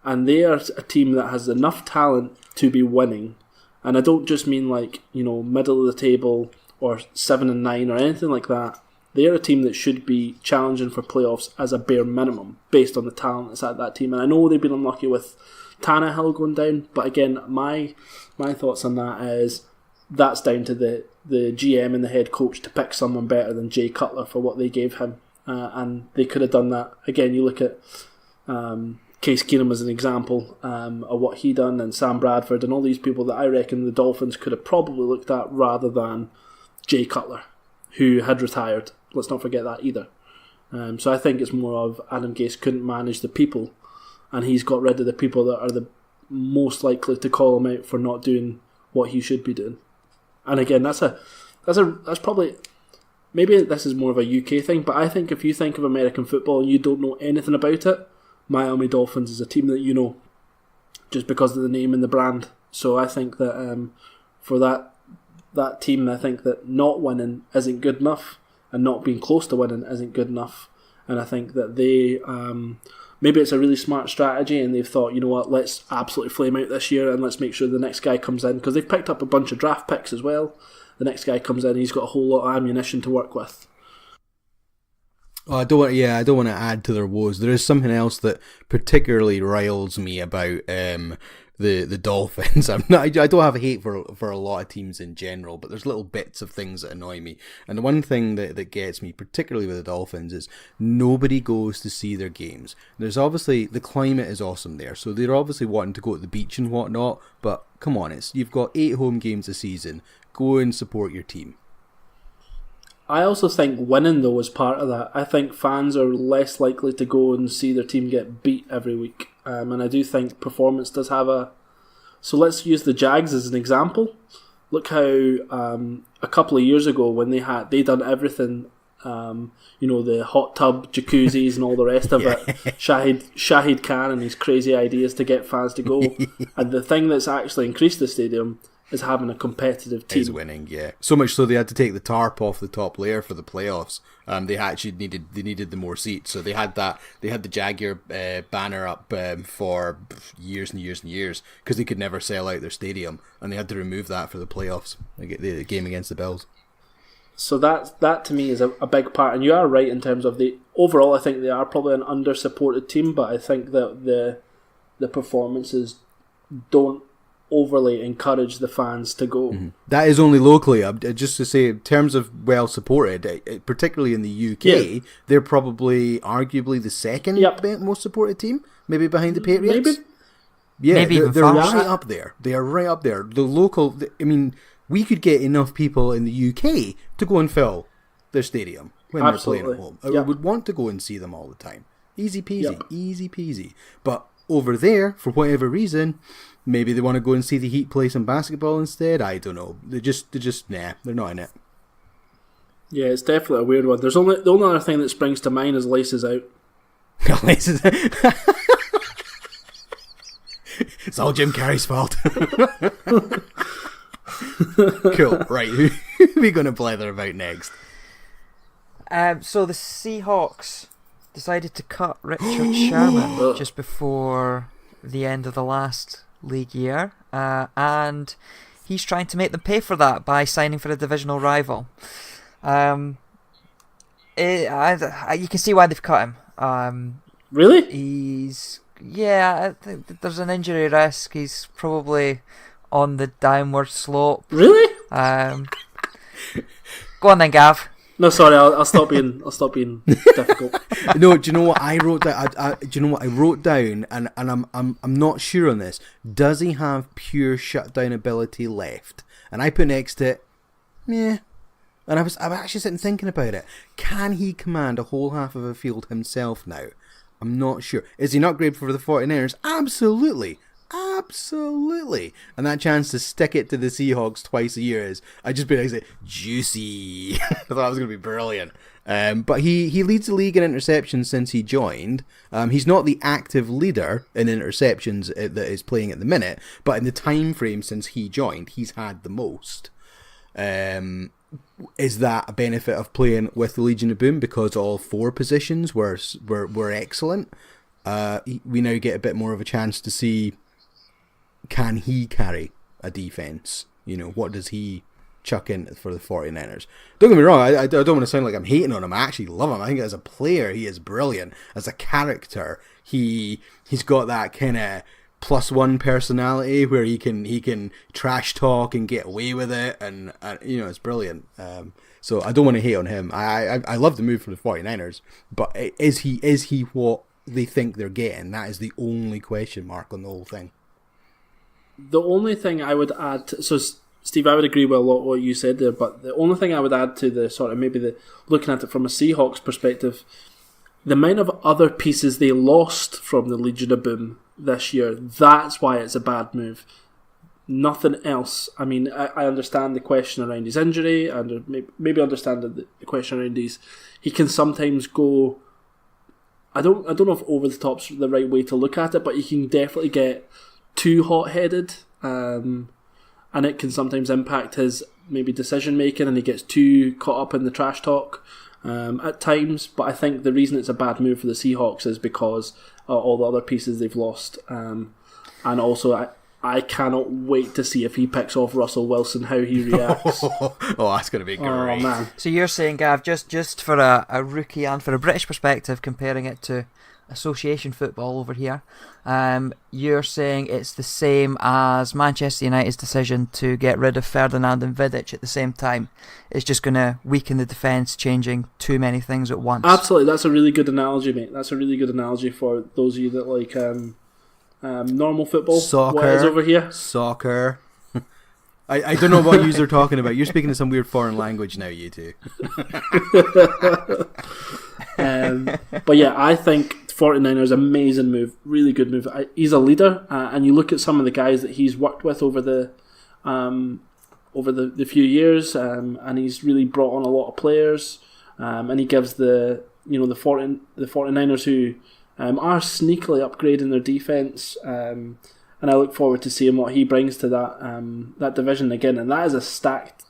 And they are a team that has enough talent to be winning. And I don't just mean like, middle of the table or 7-9 or anything like that. They're a team that should be challenging for playoffs as a bare minimum based on the talent that's at that team. And I know they've been unlucky with Tannehill going down, but again, my thoughts on that is that's down to the GM and the head coach to pick someone better than Jay Cutler for what they gave him. And they could have done that. Again, you look at... Case Keenum as an example of what he done, and Sam Bradford and all these people that I reckon the Dolphins could have probably looked at rather than Jay Cutler, who had retired. Let's not forget that either. So I think it's more of Adam Gase couldn't manage the people, and he's got rid of the people that are the most likely to call him out for not doing what he should be doing. And again, that's probably, maybe this is more of a UK thing, but I think if you think of American football and you don't know anything about it, Miami Dolphins is a team that you know just because of the name and the brand. So I think that for that team, I think that not winning isn't good enough, and not being close to winning isn't good enough. And I think that they maybe it's a really smart strategy, and they've thought, you know what, let's absolutely flame out this year, and let's make sure the next guy comes in, because they've picked up a bunch of draft picks as well. The next guy comes in, he's got a whole lot of ammunition to work with. Oh, I don't want to add to their woes. There is something else that particularly riles me about the Dolphins. I don't have a hate for a lot of teams in general, but there's little bits of things that annoy me. And the one thing that gets me, particularly with the Dolphins, is nobody goes to see their games. There's obviously, the climate is awesome there, so they're obviously wanting to go to the beach and whatnot, but come on, you've got 8 home games a season. Go and support your team. I also think winning, though, is part of that. I think fans are less likely to go and see their team get beat every week. and I do think performance does have a... So let's use the Jags as an example. Look how a couple of years ago when they done everything, the hot tub, jacuzzis and all the rest of it, Shahid Khan and his crazy ideas to get fans to go. And the thing that's actually increased the stadium is having a competitive team. Is winning, yeah. So much so they had to take the tarp off the top layer for the playoffs. They actually needed the more seats, so they had the Jaguar banner up for years and years and years because they could never sell out their stadium, and they had to remove that for the playoffs, the game against the Bills. So that to me is a big part, and you are right in terms of the overall. I think they are probably an under-supported team, but I think that the performances don't overly encourage the fans to go. Mm-hmm. That is only locally. Just to say, in terms of well supported, particularly in the UK, they're probably arguably the second most supported team, maybe behind the Patriots. Maybe. Yeah, maybe they're right up there. They are right up there. The local. I mean, we could get enough people in the UK to go and fill their stadium when they're playing at home. I would want to go and see them all the time. Easy peasy, easy peasy. But over there, for whatever reason, maybe they want to go and see the Heat play some basketball instead. I don't know. They're just they're not in it. Yeah, it's definitely a weird one. The only other thing that springs to mind is Laces Out. Laces Out. It's all Jim Carrey's fault. Cool. Right, who are we going to blather about next? So the Seahawks decided to cut Richard Sherman just before the end of the last league year, and he's trying to make them pay for that by signing for a divisional rival. You can see why they've cut him. Really? I think there's an injury risk. He's probably on the downward slope. Really? Go on then, Gav. No, sorry, I'll stop being difficult. No, do you know what I wrote down? Do you know what I wrote down? And I'm not sure on this. Does he have pure shutdown ability left? And I put next to it, yeah. And I'm actually sitting thinking about it. Can he command a whole half of a field himself now? I'm not sure. Is he an upgrade for the 49ers? Absolutely. Absolutely. And that chance to stick it to the Seahawks twice a year is, I just be like, juicy. I thought that was going to be brilliant. But he leads the league in interceptions since he joined. He's not the active leader in interceptions that is playing at the minute, but in the time frame since he joined, he's had the most. Is that a benefit of playing with the Legion of Boom because all four positions were excellent? We now get a bit more of a chance to see, can he carry a defense? What does he chuck in for the 49ers? Don't get me wrong, I don't want to sound like I'm hating on him. I actually love him. I think as a player he is brilliant. As a character, he's got that kind of +1 personality where he can trash talk and get away with it, and it's brilliant. So I don't want to hate on him. I love the move for the 49ers, but is he what they think they're getting? That is the only question mark on the whole thing. The only thing I would add Steve, I would agree with a lot of what you said there, but the only thing I would add to the sort of looking at it from a Seahawks perspective, the amount of other pieces they lost from the Legion of Boom this year, that's why it's a bad move. Nothing else. I mean, I understand the question around his injury, and maybe understand the question around he can sometimes go, I don't know if over the top's the right way to look at it, but he can definitely get too hot-headed, and it can sometimes impact his maybe decision making, and he gets too caught up in the trash talk at times. But I think the reason it's a bad move for the Seahawks is because all the other pieces they've lost, and also I cannot wait to see if he picks off Russell Wilson, how he reacts. Oh, that's going to be great. Oh, man. So you're saying, Gav, just for a rookie and for a British perspective, comparing it to association football over here, you're saying it's the same as Manchester United's decision to get rid of Ferdinand and Vidic at the same time. It's just going to weaken the defence, changing too many things at once. Absolutely, that's a really good analogy, mate. That's a really good analogy for those of you that like normal football. Soccer. What is over here? Soccer. I don't know what you're talking about. You're speaking to some weird foreign language now, you two. But yeah, I think 49ers, amazing move, really good move. He's a leader, and you look at some of the guys that he's worked with over the few years, and he's really brought on a lot of players, and he gives the 49ers who are sneakily upgrading their defense, and I look forward to seeing what he brings to that division again. And that is a stacked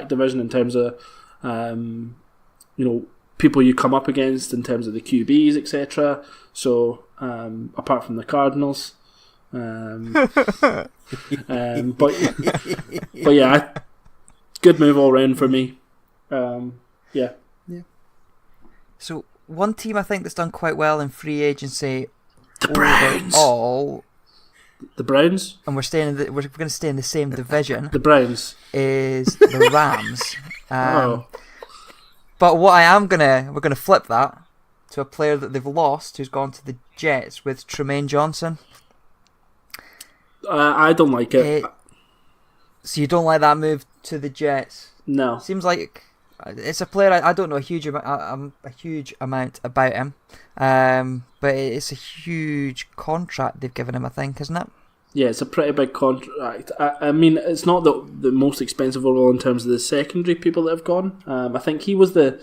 division in terms of people you come up against in terms of the QBs, etc. So apart from the Cardinals, but yeah, good move all round for me. Yeah. So one team I think that's done quite well in free agency, the Browns. The Browns, and we're going to stay in the same division. The Browns is the Rams. But we're gonna flip that to a player that they've lost, who's gone to the Jets with Tremaine Johnson. I don't like it. So you don't like that move to the Jets? No. Seems like it's a player I don't know a huge amount about him, but it's a huge contract they've given him, I think, isn't it? Yeah, it's a pretty big contract. I mean, it's not the most expensive overall in terms of the secondary people that have gone. I think he was the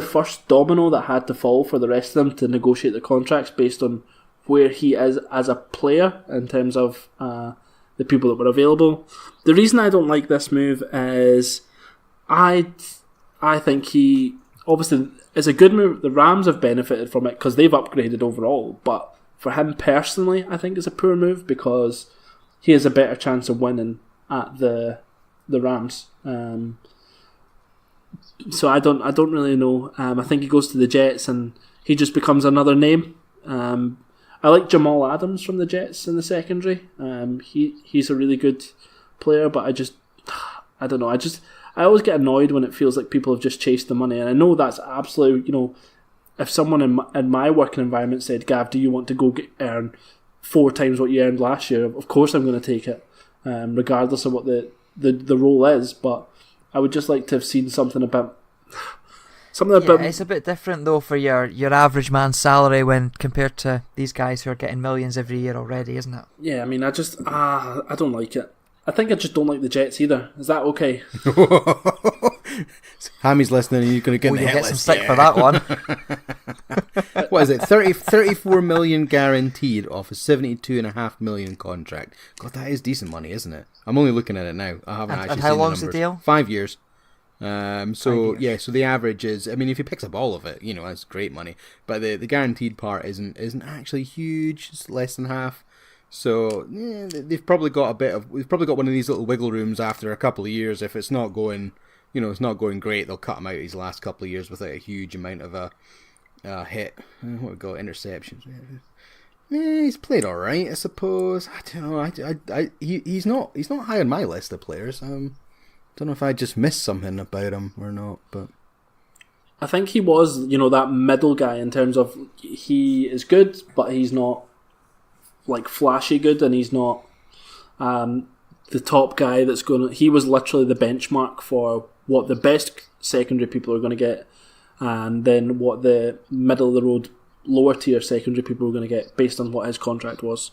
first domino that had to fall for the rest of them to negotiate the contracts based on where he is as a player in terms of the people that were available. The reason I don't like this move is I think he obviously is a good move. The Rams have benefited from it because they've upgraded overall, but for him personally, I think it's a poor move because he has a better chance of winning at the Rams. So I don't really know. I think he goes to the Jets and he just becomes another name. I like Jamal Adams from the Jets in the secondary. He's a really good player, but I don't know. I always get annoyed when it feels like people have just chased the money, and I know that's absolutely, if someone in my working environment said, Gav, do you want to go earn 4 times what you earned last year? Of course I'm going to take it, regardless of what the role is. But I would just like to have seen something about. It's a bit different though for your average man's salary when compared to these guys who are getting millions every year already, isn't it? Yeah, I mean, I don't like it. I think I just don't like the Jets either. Is that okay? Hammy's listening and you're going to get you'll get some stick for that one. What is it? 34 million guaranteed off a 72.5 million contract. God, that is decent money, isn't it? I'm only looking at it now. I haven't actually seen the numbers. And how long's the deal? 5 years. So the average is, I mean, if he picks up all of it, that's great money. But the guaranteed part isn't actually huge. It's less than half. So we've probably got one of these little wiggle rooms after a couple of years. If it's not going, it's not going great, they'll cut him out these last couple of years without a huge amount of a hit. What we got, interceptions. He's played all right, I suppose. I don't know. He's not high on my list of players. Don't know if I just missed something about him or not, but I think he was, that middle guy in terms of he is good, but he's not like flashy good, and he's not the top guy that's going to. He was literally the benchmark for what the best secondary people are going to get, and then what the middle of the road, lower tier secondary people were going to get based on what his contract was.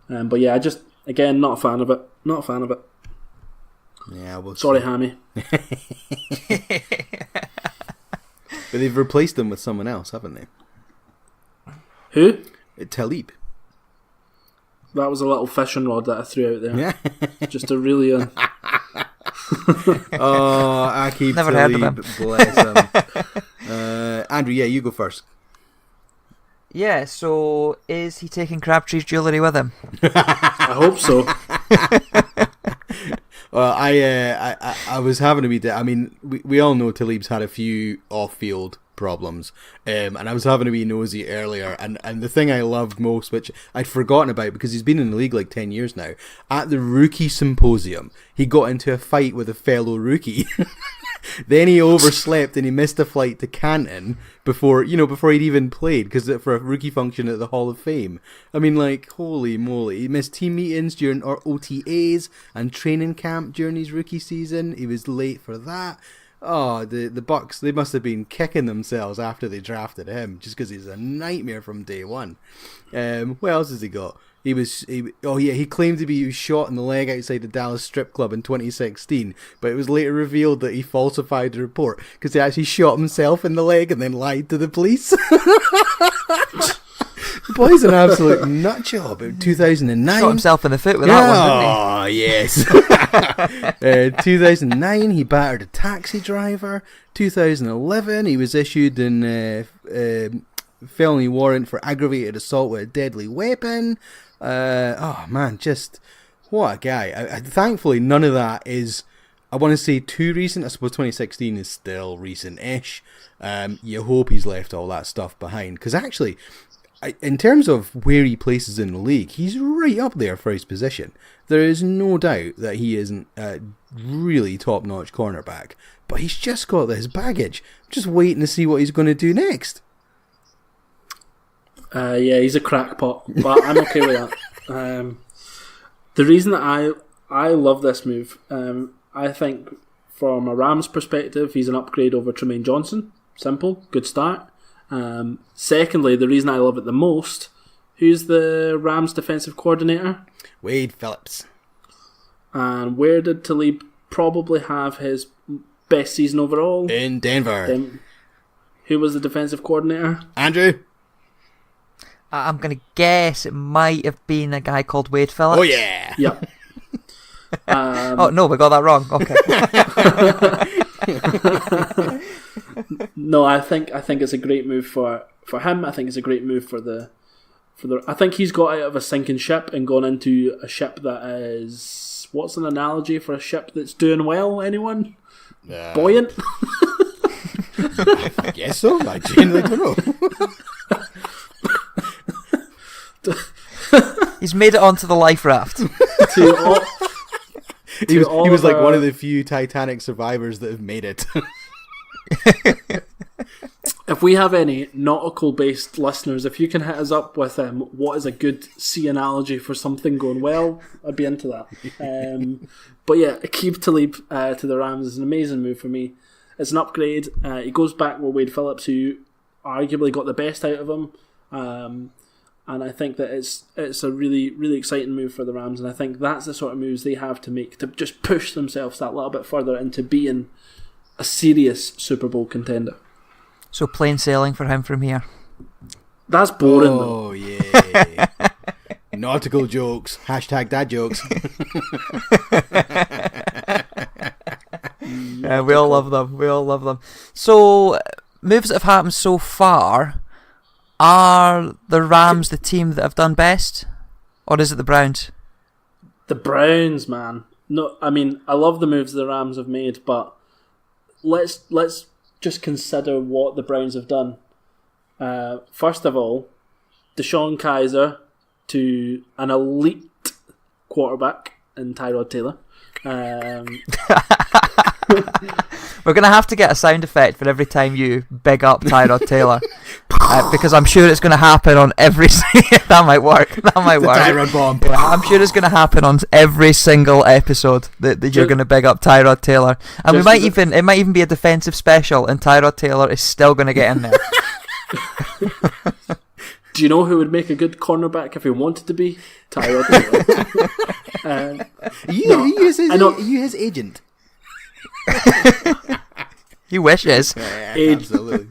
But yeah, again, not a fan of it. Not a fan of it. Yeah, sorry, Hammy. But they've replaced him with someone else, haven't they? Who? Talib. That was a little fishing rod that I threw out there. Just to really. Akib Never Talib, heard of him. Bless him. Andrew, you go first. Yeah, so is he taking Crabtree's jewellery with him? I hope so. Well, I was having a wee I mean, we all know Talib's had a few off-field problems, and I was having a wee nosy earlier, and the thing I loved most, which I'd forgotten about because he's been in the league like 10 years now, at the rookie symposium, he got into a fight with a fellow rookie. Then he overslept and he missed a flight to Canton before he'd even played, because for a rookie function at the Hall of Fame. I mean, like, holy moly. He missed team meetings during our OTAs and training camp during his rookie season. He was late for that. Oh, the Bucks, they must have been kicking themselves after they drafted him, just because he's a nightmare from day one. What else has he got? He claimed he was shot in the leg outside the Dallas strip club in 2016, but it was later revealed that he falsified the report because he actually shot himself in the leg and then lied to the police. The boy's an absolute nut job. In 2009, Shot himself in the foot with that one, didn't he? Oh, yes. 2009, he battered a taxi driver. 2011, he was issued an felony warrant for aggravated assault with a deadly weapon. Oh, man, just what a guy. Thankfully, none of that is, I want to say, too recent. I suppose 2016 is still recent-ish. You hope he's left all that stuff behind. Because actually, in terms of where he places in the league, he's right up there for his position. There is no doubt that he isn't a really top-notch cornerback, but he's just got this baggage. I'm just waiting to see what he's going to do next. Yeah, he's a crackpot, but I'm okay with that. The reason that I love this move, I think from a Rams perspective, he's an upgrade over Tremaine Johnson. Simple, good start. Secondly, the reason I love it the most, who's the Rams defensive coordinator? Wade Phillips. And where did Talib probably have his best season overall? In Denver. Who was the defensive coordinator? Andrew? I'm going to guess it might have been a guy called Wade Phillips. Oh, yeah. Yep. Oh, no, we got that wrong. Okay. No, I think it's a great move for him. I think it's a great move for the. I think he's got out of a sinking ship and gone into a ship that is, what's an analogy for a ship that's doing well? Anyone? Buoyant. I guess so. I genuinely don't know. He's made it onto the life raft. He was like one of the few Titanic survivors that have made it. If we have any nautical-based listeners, if you can hit us up with what is a good sea analogy for something going well, I'd be into that. But yeah, Aqib Talib to the Rams is an amazing move for me. It's an upgrade. He goes back with Wade Phillips, who arguably got the best out of him. And I think that it's a really, really exciting move for the Rams. And I think that's the sort of moves they have to make to just push themselves that little bit further into being a serious Super Bowl contender. So plain sailing for him from here. That's boring, though. Oh, yeah. Nautical jokes. Hashtag dad jokes. Yeah, we all love them. We all love them. So, moves that have happened so far, are the Rams the team that have done best? Or is it the Browns? The Browns, man. No, I mean, I love the moves the Rams have made, but let's just consider what the Browns have done. First of all, Deshaun Kaiser to an elite quarterback in Tyrod Taylor. We're going to have to get a sound effect for every time you big up Tyrod Taylor. Because I'm sure it's going to happen on every... That might work. That might work. Tyrod bomb. Yeah, I'm sure it's going to happen on every single episode that you're going to big up Tyrod Taylor. And it might even be a defensive special, and Tyrod Taylor is still going to get in there. Do you know who would make a good cornerback if he wanted to be? Tyrod Taylor. You his agent. He wishes. Yeah, absolutely.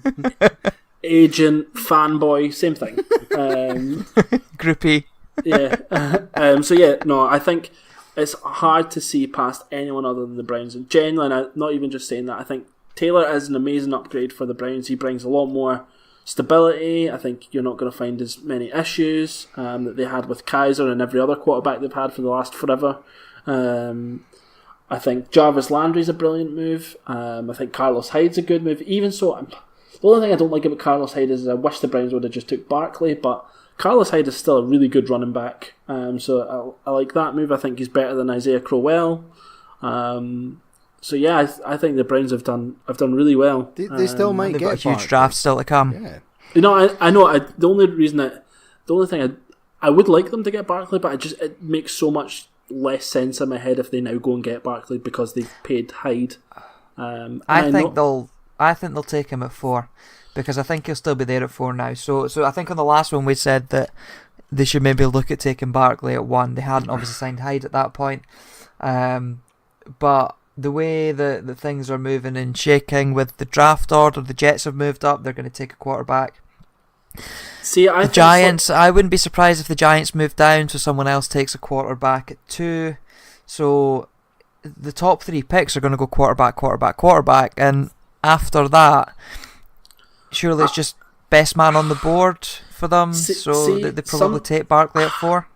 Agent, fanboy, same thing. Groupie. Yeah. So yeah, no, I think it's hard to see past anyone other than the Browns. And genuinely, I'm not even just saying that, I think Taylor is an amazing upgrade for the Browns. He brings a lot more stability. I think you're not going to find as many issues that they had with Kaiser and every other quarterback they've had for the last forever. I think Jarvis Landry's a brilliant move. I think Carlos Hyde's a good move. Even so, the only thing I don't like about Carlos Hyde is I wish the Browns would have just took Barkley, but Carlos Hyde is still a really good running back. So I like that move. I think he's better than Isaiah Crowell. So yeah, I think the Browns have done really well. They still might They've get got a huge Barkley. draft still to come. Yeah. You know, I know. The only thing I would like them to get Barkley, but it makes so much less sense in my head if they now go and get Barkley because they've paid Hyde I think they'll take him at 4, because I think he'll still be there at 4 now. So I think on the last one we said that they should maybe look at taking Barkley at 1. They hadn't obviously signed Hyde at that point, but the way that the things are moving and shaking with the draft order, the Jets have moved up. They're going to take a quarterback. See, the Giants, I wouldn't be surprised if the Giants move down so someone else takes a quarterback at 2. So the top 3 picks are going to go quarterback, and after that, surely it's just best man on the board for them. They probably take Barkley at 4.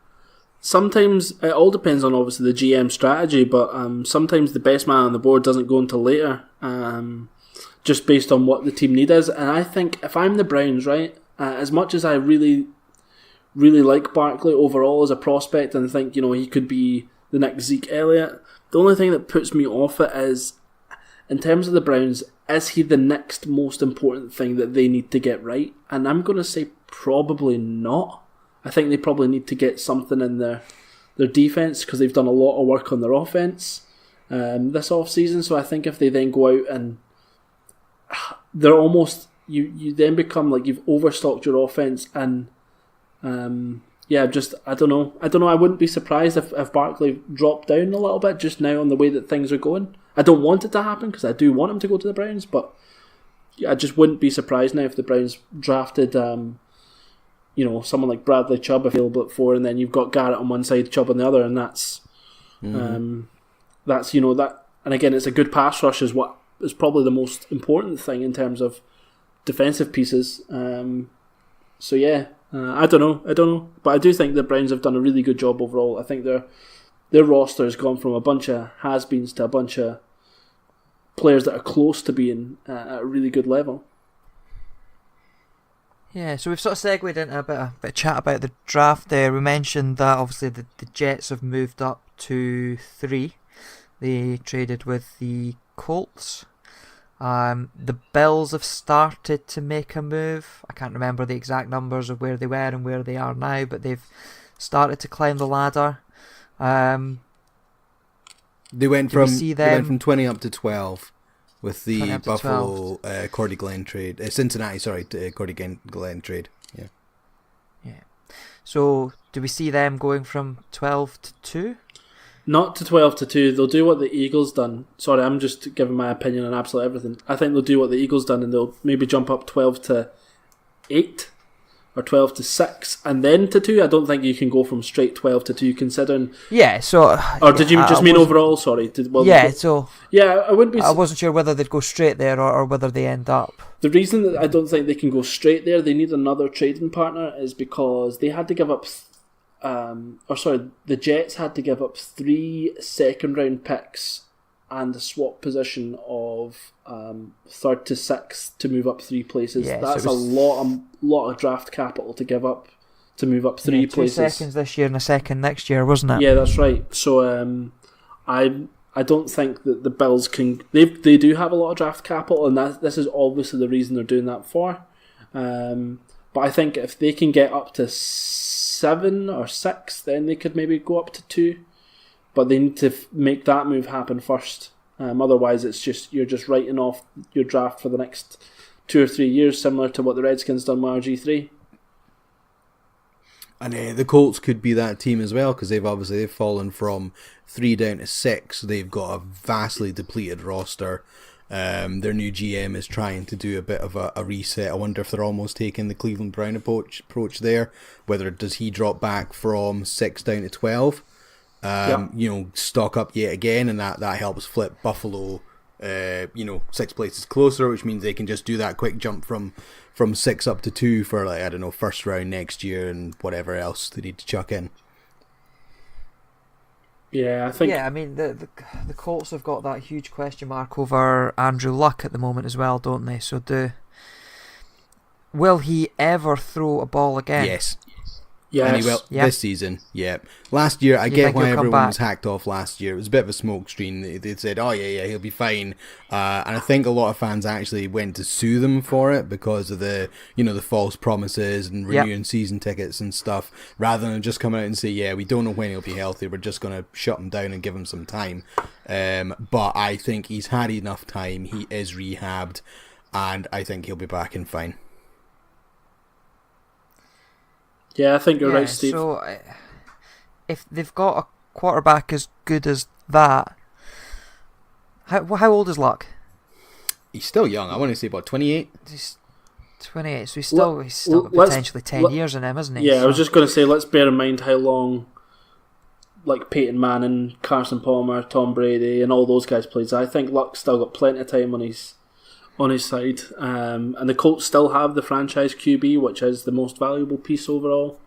Sometimes it all depends on obviously the GM strategy, but sometimes the best man on the board doesn't go until later, just based on what the team need is. And I think if I'm the Browns, right, as much as I really, really like Barkley overall as a prospect and think he could be the next Zeke Elliott, the only thing that puts me off it is, in terms of the Browns, is he the next most important thing that they need to get right? And I'm going to say probably not. I think they probably need to get something in their defense, because they've done a lot of work on their offense this off-season. So I think if they then go out and they're almost, you then become like you've overstocked your offense, and I don't know. I wouldn't be surprised if Barkley dropped down a little bit just now on the way that things are going. I don't want it to happen, because I do want him to go to the Browns, but I just wouldn't be surprised now if the Browns drafted someone like Bradley Chubb available at 4, and then you've got Garrett on one side, Chubb on the other, and that's that. And again, it's a good pass rush is what is probably the most important thing in terms of defensive pieces. I don't know, but I do think the Browns have done a really good job overall. I think their roster has gone from a bunch of has-beens to a bunch of players that are close to being at a really good level. Yeah, so we've sort of segued into a bit of chat about the draft there. We mentioned that obviously the Jets have moved up to 3. They traded with the Colts. The Bills have started to make a move. I can't remember the exact numbers of where they were and where they are now, but they've started to climb the ladder. They went from 20 up to 12 with the Buffalo Cordy Glenn trade. Cincinnati, Cordy Glenn trade. Yeah. So do we see them going from 12 to 2? Not to 12 to 2. They'll do what the Eagles done. Sorry, I'm just giving my opinion on absolutely everything. I think they'll do what the Eagles done, and they'll maybe jump up 12 to 8 or 12 to 6 and then to 2. I don't think you can go from straight 12 to 2 considering... Yeah, so... Or did you just mean overall? Sorry. I wouldn't be... I wasn't sure whether they'd go straight there or whether they end up. The reason that I don't think they can go straight there, they need another trading partner, is because they had to give up... the Jets had to give up 3 second-round picks and a swap position of 3rd to 6th to move up 3 places. Yeah, that's a lot of draft capital to give up to move up 3 places. 2 seconds this year and a second next year, wasn't it? Yeah, that's right. So I don't think that the Bills can... They do have a lot of draft capital, and this is obviously the reason they're doing that for. But I think if they can get up to 7 or 6, then they could maybe go up to 2. But they need to make that move happen first. Otherwise, you're just writing off your draft for the next 2 or 3 years, similar to what the Redskins done with RG3. And the Colts could be that team as well, because they've fallen from 3 down to 6. They've got a vastly depleted roster. Their new GM is trying to do a bit of a reset. I wonder if they're almost taking the Cleveland Brown approach there. Whether does he drop back from 6 down to 12? Stock up yet again, and that helps flip Buffalo 6 places closer, which means they can just do that quick jump from 6 up to 2 for first round next year and whatever else they need to chuck in. Yeah, I think. Yeah, I mean the Colts have got that huge question mark over Andrew Luck at the moment as well, don't they? So will he ever throw a ball again? Yes. Yes. And he will Yeah. this season. Yeah. Last year, I You get think why he'll come everyone back? was hacked off last year. It was a bit of a smokescreen. They said, "Oh yeah, he'll be fine," and I think a lot of fans actually went to sue them for it because of the the false promises and Yep. renewing season tickets and stuff, rather than just come out and say, "Yeah, we don't know when he'll be healthy. We're just going to shut him down and give him some time." But I think he's had enough time. He is rehabbed, and I think he'll be back and fine. Yeah, I think you're right, Steve. So, if they've got a quarterback as good as that, how old is Luck? He's still young. I want to say about 28. He's 28, so he's still got let's- potentially 10 years in him, isn't he? Yeah, I was So- just going to say, let's bear in mind how long, like Peyton Manning, Carson Palmer, Tom Brady, and all those guys played. So I think Luck's still got plenty of time on his side. And the Colts still have the franchise QB, which is the most valuable piece overall.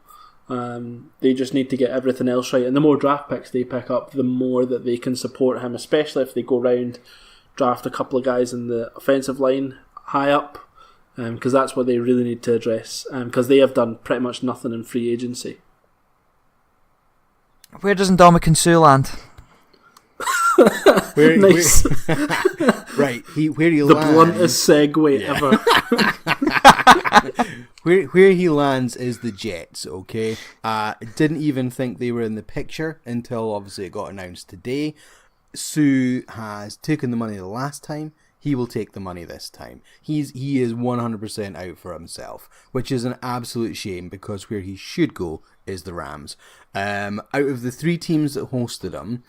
They just need to get everything else right. And the more draft picks they pick up, the more that they can support him, especially if they go round, draft a couple of guys in the offensive line high up, because that's what they really need to address, because they have done pretty much nothing in free agency. Where does Ndamukong Suh land? Nice. Right, where he The lands. bluntest segue ever. Where he lands is the Jets, okay? Didn't even think they were in the picture until obviously it got announced today. Sue has taken the money the last time. He will take the money this time. He is 100% out for himself, which is an absolute shame because where he should go is the Rams. Out of the 3 teams that hosted him,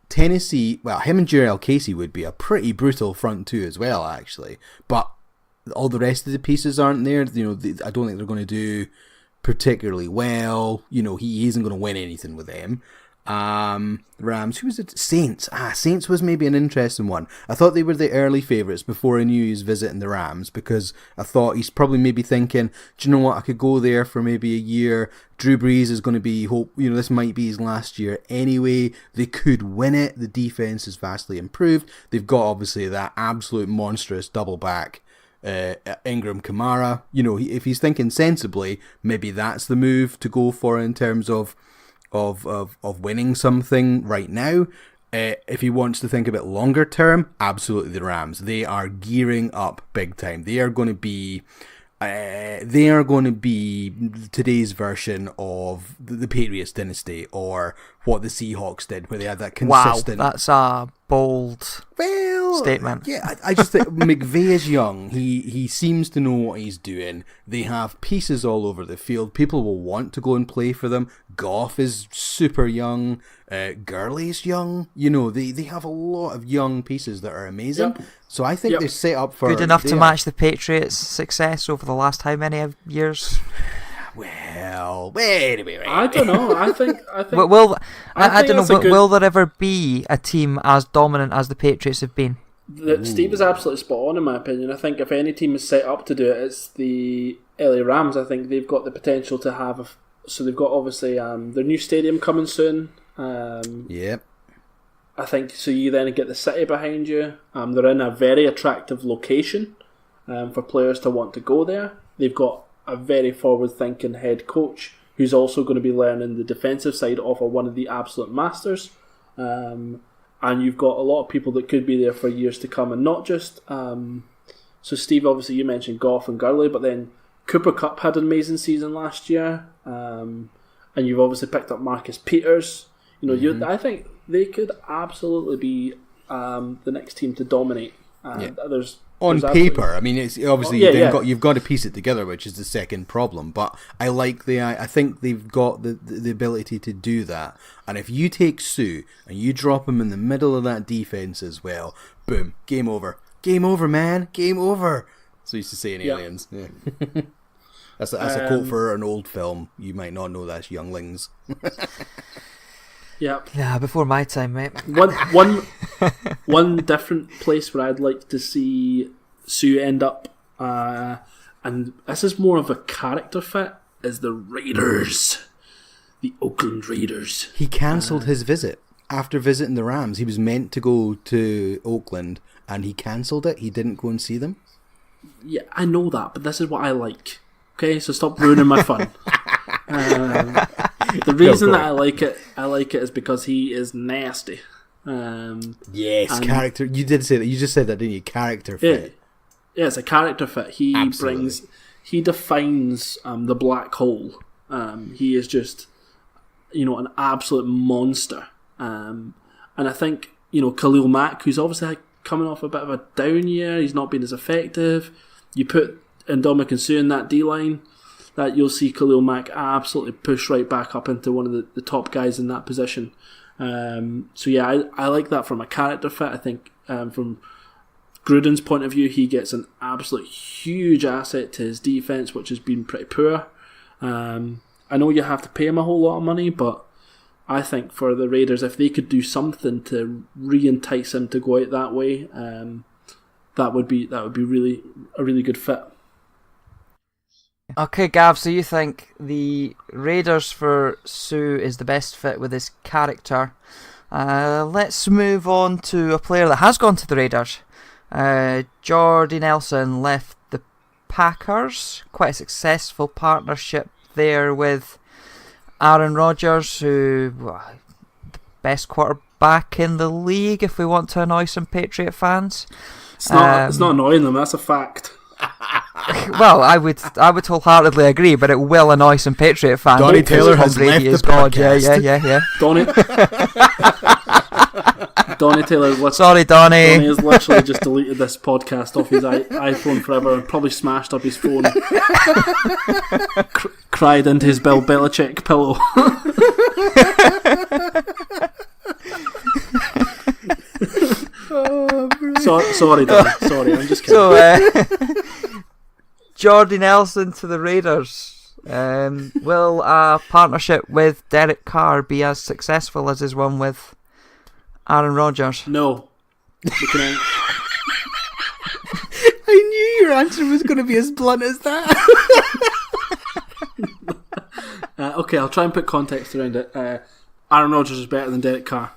Tennessee, well, him and Jarrell Casey would be a pretty brutal front 2 as well, actually. But all the rest of the pieces aren't there. I don't think they're going to do particularly well. He isn't going to win anything with them. Rams, who was it? Saints. Saints was maybe an interesting one. I thought they were the early favourites before I knew he was visiting the Rams, because I thought he's probably maybe thinking, do you know what, I could go there for maybe a year. Drew Brees is going to be, this might be his last year anyway. They could win it. The defence is vastly improved. They've got obviously that absolute monstrous double back Ingram Kamara. If he's thinking sensibly, maybe that's the move to go for in terms of winning something right now. If he wants to think a bit longer term, absolutely the Rams. They are gearing up big time. They are going to be today's version of the Patriots dynasty, or what the Seahawks did, where they had that consistent. Wow, that's a bold statement. Yeah, I just think McVay is young. He seems to know what he's doing. They have pieces all over the field. People will want to go and play for them. Goff is super young. Gurley's young. They have a lot of young pieces that are amazing. Yep. So I think they're set up for good enough to match the Patriots' success over the last how many years? Well, wait a minute. I don't know. I think. I don't know. that's a But good- will there ever be a team as dominant as the Patriots have been? Steve is absolutely spot on in my opinion. I think if any team is set up to do it, it's the LA Rams. I think they've got the potential to have. So they've got obviously their new stadium coming soon. Yep. I think so. You then get the city behind you. They're in a very attractive location for players to want to go there. They've got a very forward-thinking head coach who's also going to be learning the defensive side off of one of the absolute masters. And you've got a lot of people that could be there for years to come, and not just. So Steve, obviously you mentioned Goff and Gurley, but then Cooper Kupp had an amazing season last year, and you've obviously picked up Marcus Peters. I think they could absolutely be the next team to dominate. There's on paper, I mean, it's obviously you've got to piece it together, which is the second problem. But I think they've got the ability to do that. And if you take Sue and you drop him in the middle of that defense as well, boom, game over, man, game over. So I used to say in Aliens. Yeah. That's a quote for an old film. You might not know that's Younglings. Yeah, before my time, mate. One different place where I'd like to see Sue end up, and this is more of a character fit, is the Raiders, the Oakland Raiders. He cancelled his visit after visiting the Rams. He was meant to go to Oakland, and he cancelled it. He didn't go and see them. Yeah, I know that, but this is what I like. Okay, so stop ruining my fun. The reason that I like it is because he is nasty. Yes, character. You did say that. You just said that, didn't you? Character fit. Yeah, it's a character fit. He defines the black hole. He is just, an absolute monster. And I think, Khalil Mack, who's obviously coming off a bit of a down year, he's not been as effective. You put Ndamukong Suh in that D-line, that you'll see Khalil Mack absolutely push right back up into one of the top guys in that position. So yeah, I like that from a character fit. I think from Gruden's point of view, he gets an absolute huge asset to his defense, which has been pretty poor. I know you have to pay him a whole lot of money, but I think for the Raiders, if they could do something to re-entice him to go out that way, that would be really a really good fit. Okay, Gav, so you think the Raiders for Suh is the best fit with his character. Let's move on to a player that has gone to the Raiders. Jordy Nelson left the Packers. Quite a successful partnership there with Aaron Rodgers, who the best quarterback in the league, if we want to annoy some Patriot fans. It's not annoying them, that's a fact. Well, I would wholeheartedly agree, but it will annoy some Patriot fans. Donnie Taylor has left the podcast. Yeah. Donnie Taylor. Sorry, Donnie. Donnie has literally just deleted this podcast off his iPhone forever and probably smashed up his phone. Cried into his Bill Belichick pillow. Sorry, Donnie. Sorry, I'm just kidding. So, Jordy Nelson to the Raiders. Will a partnership with Derek Carr be as successful as his one with Aaron Rodgers? No. I knew your answer was going to be as blunt as that. Okay, I'll try and put context around it. Aaron Rodgers is better than Derek Carr.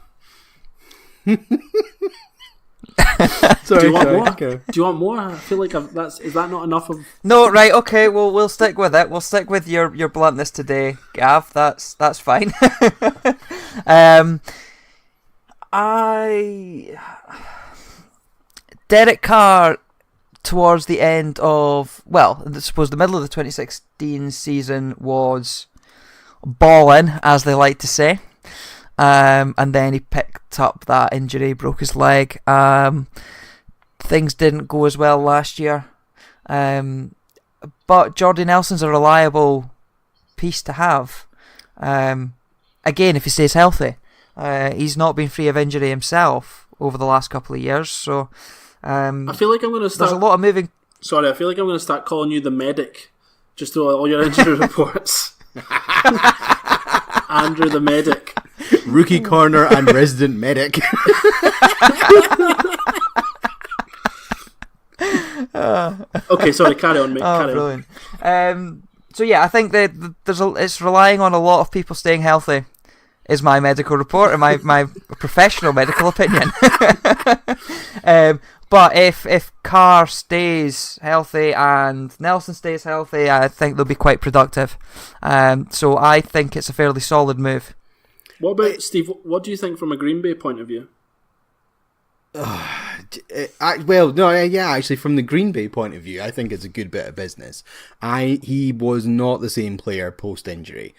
Sorry, do you want more? Do you want more? I feel like is that not enough of... No, right, okay, well, we'll stick with it. We'll stick with your bluntness today, Gav. That's fine. Derek Carr, towards the end of, well, I suppose the middle of the 2016 season, was balling, as they like to say. And then he picked up that injury, broke his leg. Things didn't go as well last year. But Jordy Nelson's a reliable piece to have. Again, if he stays healthy. He's not been free of injury himself over the last couple of years. So I feel like I'm going to start... There's a lot of moving... Sorry, I feel like I'm going to start calling you the medic. Just through all your injury reports. Andrew the medic. Rookie corner and resident medic. Okay, sorry, carry on, mate. Brilliant. So yeah, I think that it's relying on a lot of people staying healthy, is my medical report and my professional medical opinion. But if Carr stays healthy and Nelson stays healthy, I think they'll be quite productive. So I think it's a fairly solid move. What about Steve? What do you think from a Green Bay point of view? Actually, from the Green Bay point of view, I think it's a good bit of business. He was not the same player post-injury.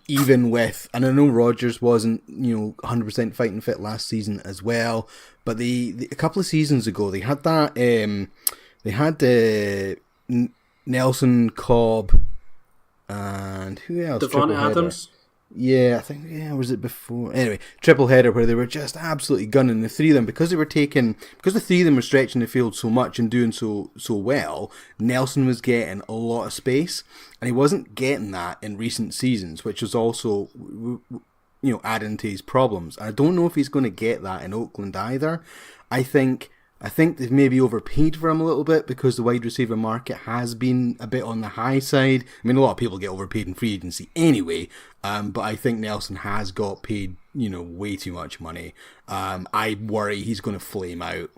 Even with, and I know Rodgers wasn't, 100% fighting fit last season as well, but a couple of seasons ago they had that, they had Nelson, Cobb, and who else? Devontae Adams. Yeah, I think, was it before? Anyway, triple header where they were just absolutely gunning the three of them because the three of them were stretching the field so much and doing so well. Nelson was getting a lot of space, and he wasn't getting that in recent seasons, which was also, adding to his problems. I don't know if he's going to get that in Oakland either. I think they've maybe overpaid for him a little bit because the wide receiver market has been a bit on the high side. I mean, a lot of people get overpaid in free agency anyway, but I think Nelson has got paid, way too much money. I worry he's going to flame out.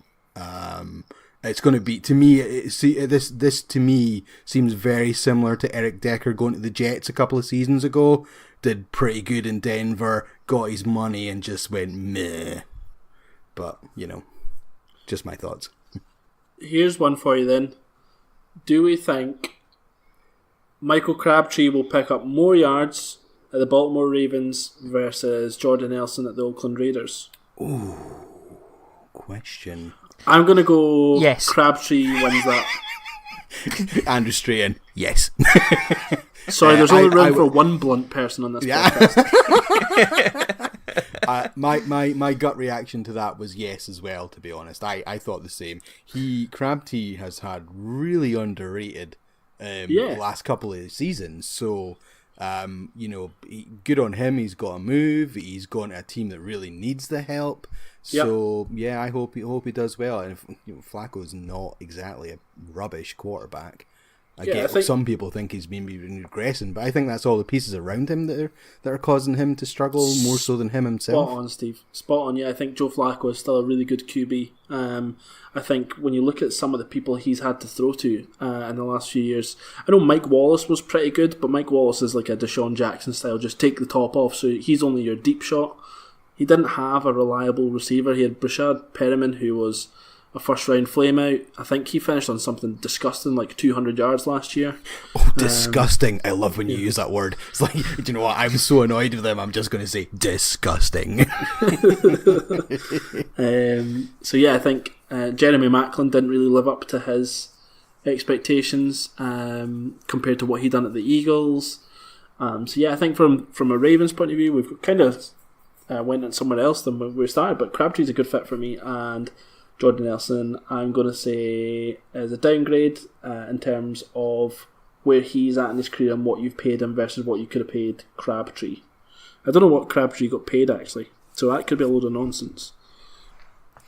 It's going to be, to me, this to me seems very similar to Eric Decker going to the Jets a couple of seasons ago. Did pretty good in Denver, got his money, and just went meh. But, just my thoughts. Here's one for you then. Do we think Michael Crabtree will pick up more yards at the Baltimore Ravens versus Jordan Nelson at the Oakland Raiders? Ooh, question. I'm going to go yes. Crabtree wins that. Andrew Strahan, yes. Sorry, there's only room for one blunt person on this podcast. My gut reaction to that was yes as well, to be honest. I thought the same. Crabtree has had really underrated the last couple of seasons, so good on him. He's got a move. He's gone to a team that really needs the help. So I hope he does well. And Flacco's not exactly a rubbish quarterback. I think some people think he's maybe regressing, but I think that's all the pieces around him that are causing him to struggle more so than him himself. Spot on, Steve. Spot on. Yeah, I think Joe Flacco is still a really good QB. I think when you look at some of the people he's had to throw to in the last few years, I know Mike Wallace was pretty good, but Mike Wallace is like a Deshaun Jackson style, just take the top off, so he's only your deep shot. He didn't have a reliable receiver. He had Brashad Perriman, who was a first-round flameout. I think he finished on something disgusting, like 200 yards last year. Oh, disgusting. I love when you use that word. It's like, do you know what? I'm so annoyed with them, I'm just going to say disgusting. I think Jeremy Maclin didn't really live up to his expectations compared to what he'd done at the Eagles. I think from a Ravens point of view, we've kind of went in somewhere else than where we started, but Crabtree's a good fit for me, and Jordan Nelson, I'm going to say, is a downgrade in terms of where he's at in his career and what you've paid him versus what you could have paid Crabtree. I don't know what Crabtree got paid, actually, so that could be a load of nonsense.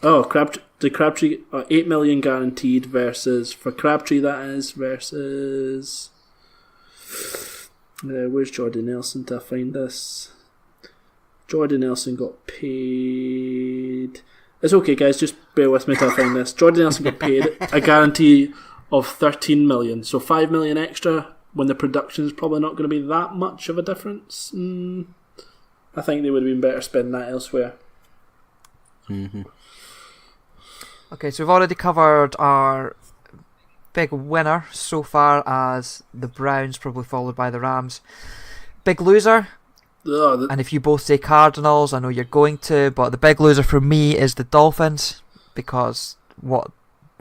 Oh, Crabtree, 8 million guaranteed versus, for Crabtree that is, versus, where's Jordan Nelson to find this? Jordan Nelson got paid... It's okay, guys, just bear with me till I find this. Jordan Nelson got paid a guarantee of 13 million, so 5 million extra when the production is probably not going to be that much of a difference. I think they would have been better spending that elsewhere. Mm-hmm. Okay, so we've already covered our big winner so far as the Browns, probably followed by the Rams. Big loser. And if you both say Cardinals, I know you're going to, but the big loser for me is the Dolphins, because what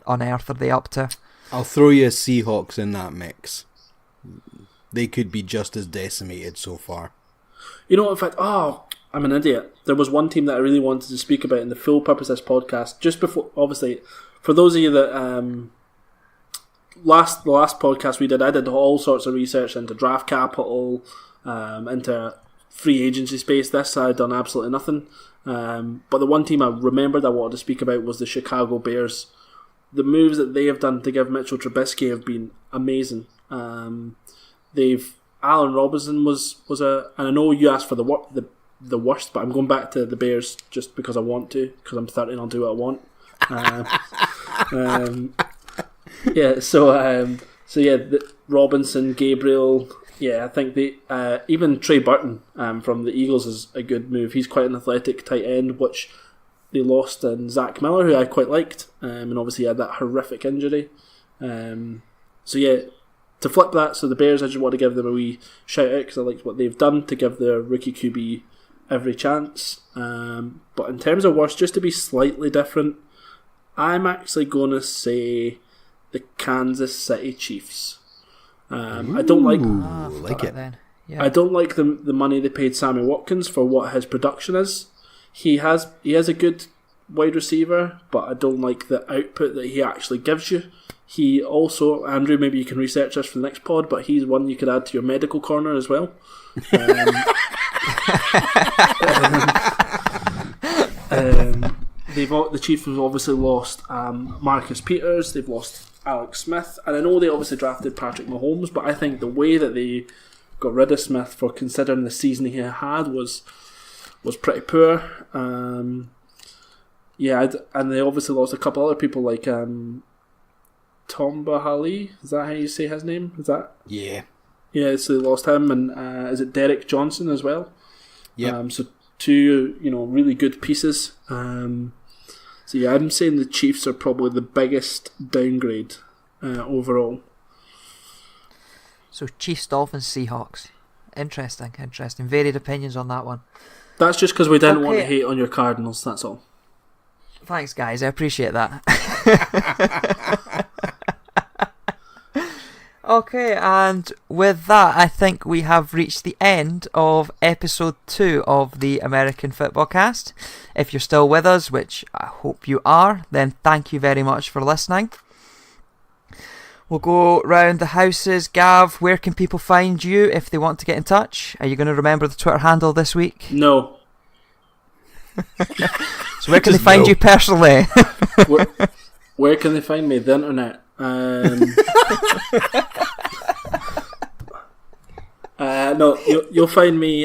on earth are they up to? I'll throw you Seahawks in that mix. They could be just as decimated so far. You know, in fact, I'm an idiot. There was one team that I really wanted to speak about in the full purpose of this podcast, just before, obviously, for those of you that, the last podcast we did, I did all sorts of research into draft capital, into free agency space. This I'd done absolutely nothing. But the one team I remembered I wanted to speak about was the Chicago Bears. The moves that they have done to give Mitchell Trubisky have been amazing. Allen Robinson was and I know you asked for the worst, but I'm going back to the Bears just because I want to, because I'm 30 and I'll do what I want. Robinson, Gabriel. Yeah, I think even Trey Burton from the Eagles is a good move. He's quite an athletic tight end, which they lost in Zach Miller, who I quite liked, and obviously had that horrific injury. To flip that, so the Bears, I just want to give them a wee shout out because I liked what they've done to give their rookie QB every chance. But in terms of worst, just to be slightly different, I'm actually going to say the Kansas City Chiefs. I don't like it. Then. Yeah. I don't like the money they paid Sammy Watkins for what his production is. He has a good wide receiver, but I don't like the output that he actually gives you. He also, Andrew, maybe you can research this for the next pod, but he's one you could add to your medical corner as well. The Chiefs have obviously lost Marcus Peters. They've lost Alex Smith, and I know they obviously drafted Patrick Mahomes, but I think the way that they got rid of Smith, for considering the season he had, was pretty poor. And they obviously lost a couple other people like Tombahali. Is that how you say his name? Is that? Yeah. Yeah, so they lost him, and is it Derek Johnson as well? Yeah. So two, really good pieces. So yeah, I'm saying the Chiefs are probably the biggest downgrade overall. So Chiefs, Dolphins, Seahawks. Interesting. Varied opinions on that one. That's just because we didn't want to hate on your Cardinals, that's all. Thanks, guys. I appreciate that. Okay, and with that, I think we have reached the end of episode 2 of the American Football Cast. If you're still with us, which I hope you are, then thank you very much for listening. We'll go round the houses. Gav, where can people find you if they want to get in touch? Are you going to remember the Twitter handle this week? No. So where can they find you personally? Where can they find me? The internet. No, you'll find me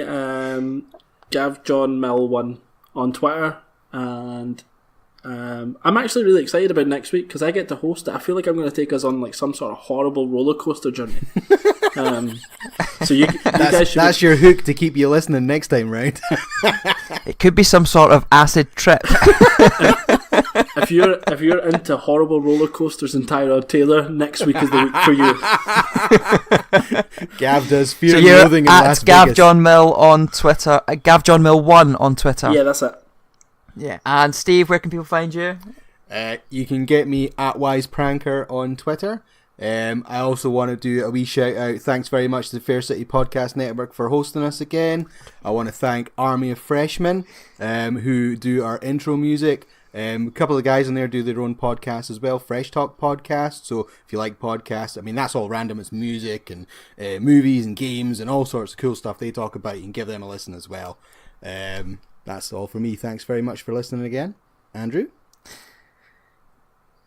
GavJohnMill1 on Twitter, and I'm actually really excited about next week because I get to host it. I feel like I'm going to take us on like some sort of horrible roller coaster journey. So you guys should. That's your hook to keep you listening next time, right? It could be some sort of acid trip. If you're into horrible roller coasters and Tyrod Taylor, next week is the week for you. Gav does Fear So and you're Loathing in at Las Gav Vegas. John Mill on Twitter. GavJohnMill1 on Twitter. Yeah, that's it. Yeah. And Steve, where can people find you? You can get me at WisePranker on Twitter. I also want to do a wee shout out. Thanks very much to the Fair City Podcast Network for hosting us again. I want to thank Army of Freshmen who do our intro music. A couple of guys in there do their own podcast as well, Fresh Talk Podcast. So if you like podcasts, I mean, that's all random. It's music and movies and games and all sorts of cool stuff they talk about. You can give them a listen as well. That's all for me. Thanks very much for listening again. Andrew?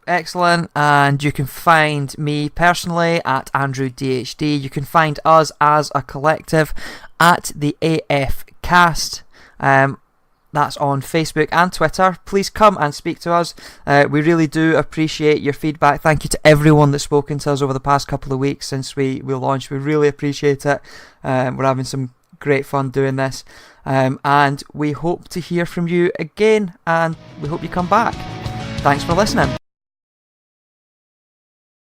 Excellent. And you can find me personally at AndrewDHD. You can find us as a collective at the AF Cast. That's on Facebook and Twitter. Please come and speak to us. We really do appreciate your feedback. Thank you to everyone that's spoken to us over the past couple of weeks since we launched. We really appreciate it. We're having some great fun doing this. And we hope to hear from you again, and we hope you come back. Thanks for listening.